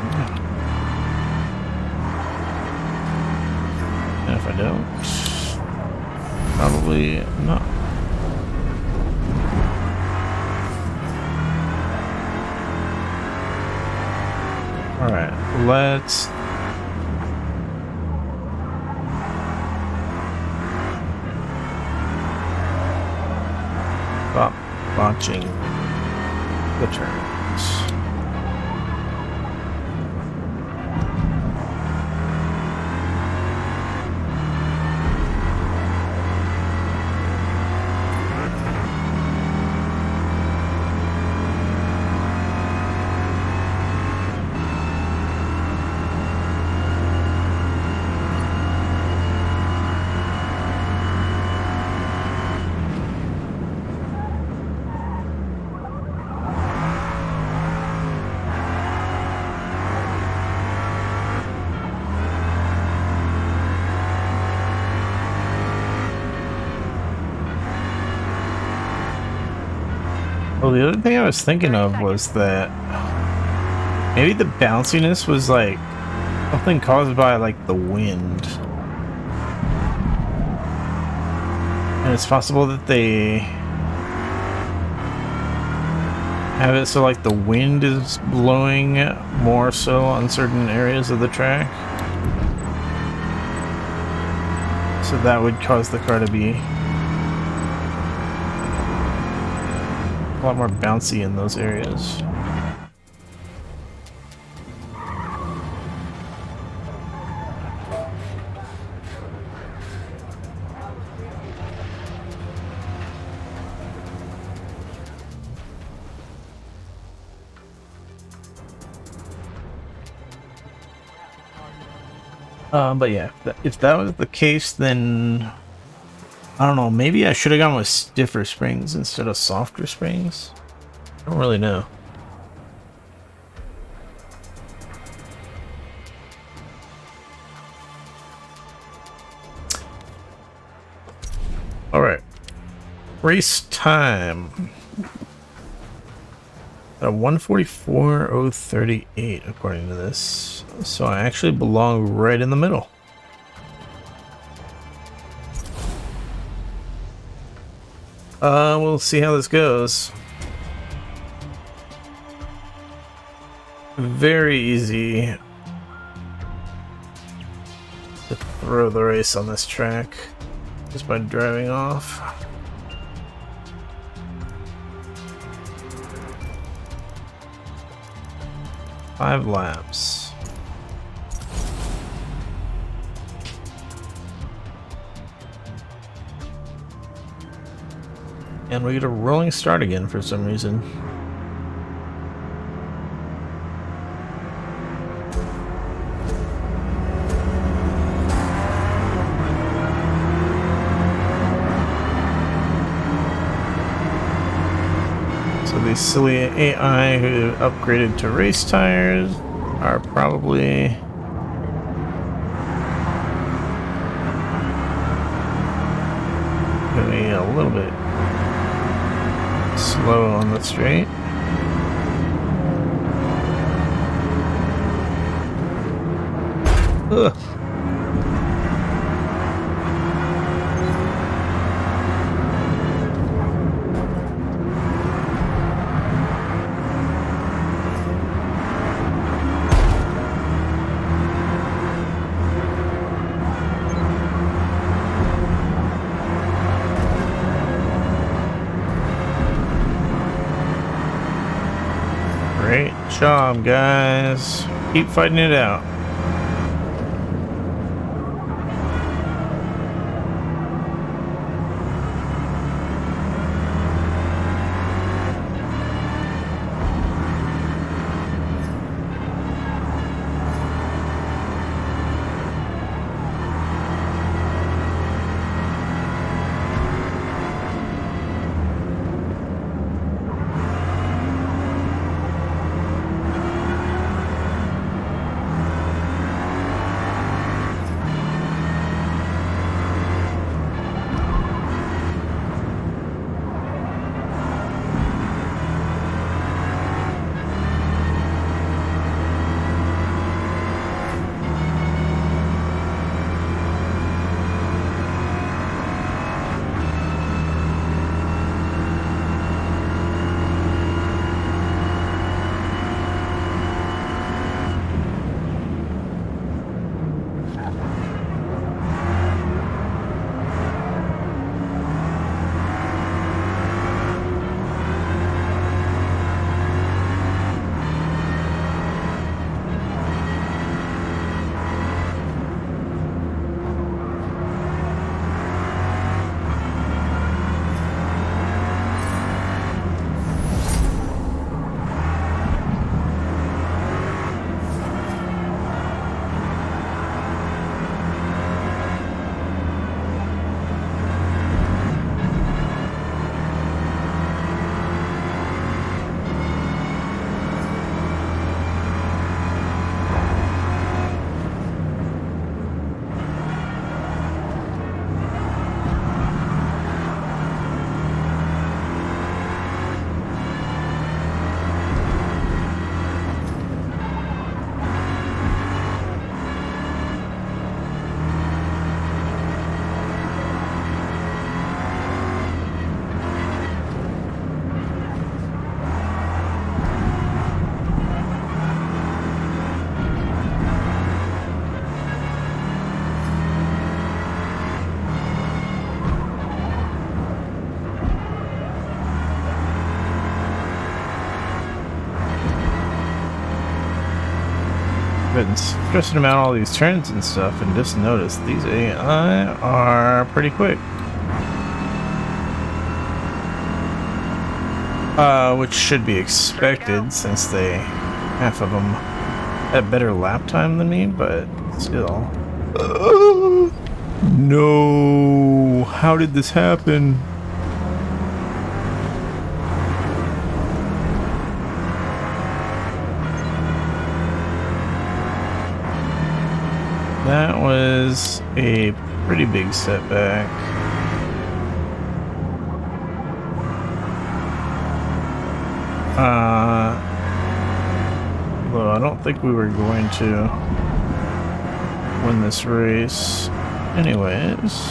don't. Probably not. Alright, let's stop watching the turns. Well, the other thing I was thinking of was that maybe the bounciness was like something caused by like the wind. And it's possible that they have it so like the wind is blowing more so on certain areas of the track. So that would cause the car to be a lot more bouncy in those areas. But yeah, if that was the case, then I don't know, maybe I should have gone with stiffer springs instead of softer springs. I don't really know. Alright. Race time. At 1:44:038 according to this. So I actually belong right in the middle. We'll see how this goes. Very easy to throw the race on this track just by driving off. Five laps. And we get a rolling start again for some reason. So these silly AI who upgraded to race tires are probably going a little bit slow on the straight. Ugh. Great job, guys. Keep fighting it out. been stressing about all these turns and stuff, and just noticed these AI are pretty quick. Which should be expected since half of them have better lap time than me, but still. No! How did this happen? That was a pretty big setback. Well, I don't think we were going to win this race anyways.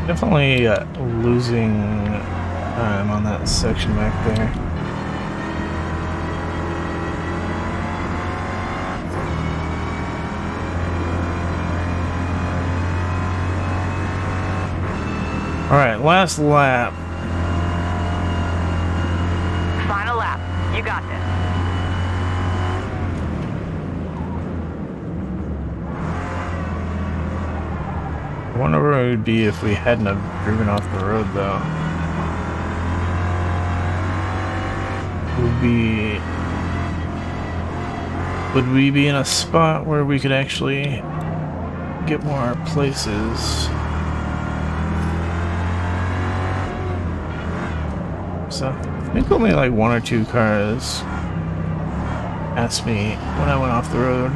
Definitely losing time on that section back there. All right, last lap. Final lap. You got this. I wonder where it would be if we hadn't have driven off the road, though. Would we be in a spot where we could actually get more places? So I think only like one or two cars asked me when I went off the road.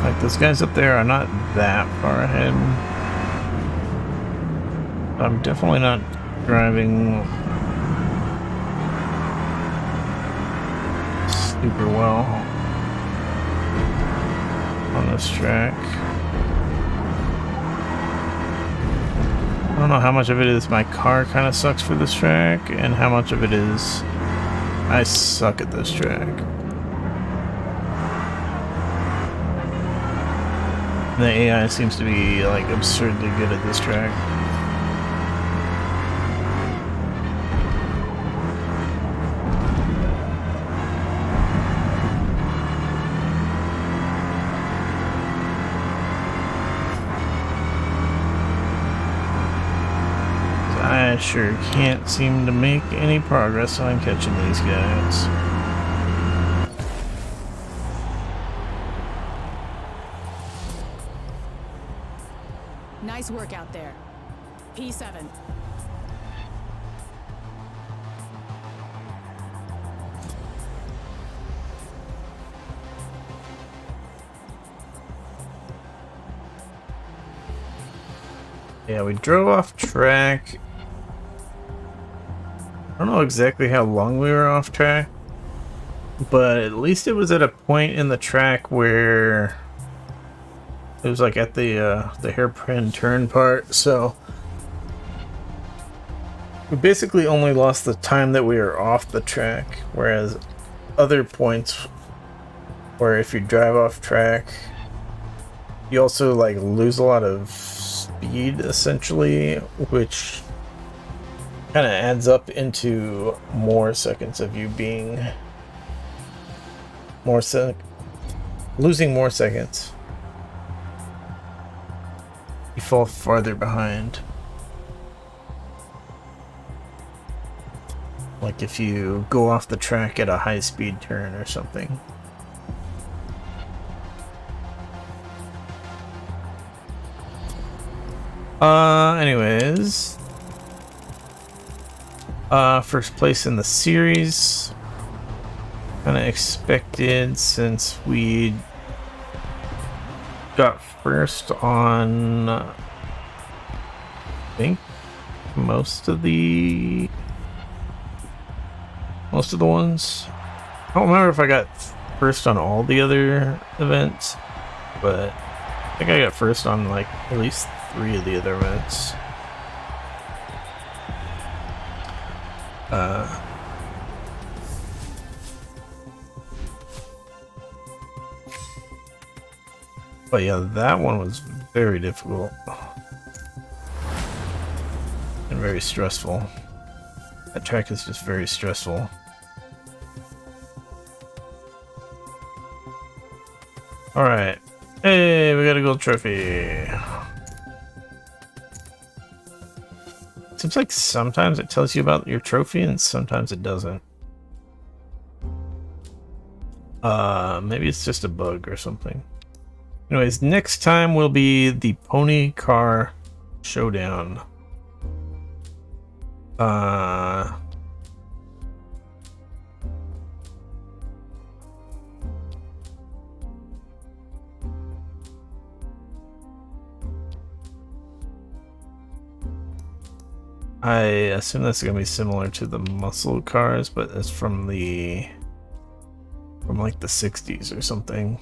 Like those guys up there are not that far ahead. I'm definitely not driving super well on this track. I don't know how much of it is my car kind of sucks for this track and how much of it is I suck at this track. The AI seems to be like absurdly good at this track. I sure can't seem to make any progress on catching these guys. Nice work out there. P7. Yeah, we drove off track. I don't know exactly how long we were off track, but at least it was at a point in the track where it was like at the hairpin turn part, so we basically only lost the time that we were off the track, whereas other points where if you drive off track, you also like lose a lot of speed essentially, which kind of adds up into more seconds of you being losing more seconds. You fall farther behind. Like if you go off the track at a high speed turn or something. Anyways. First place in the series. Kind of expected since we got first on, I think, most of the ones. I don't remember if I got first on all the other events, but I think I got first on like at least 3 of the other events. But yeah, that one was very difficult and very stressful. That track is just very stressful. Alright. Hey, we got a gold trophy. Seems like sometimes it tells you about your trophy and sometimes it doesn't. Maybe it's just a bug or something. Anyways, next time will be the Pony Car Showdown. I assume that's gonna be similar to the muscle cars, but it's from like the 60s or something.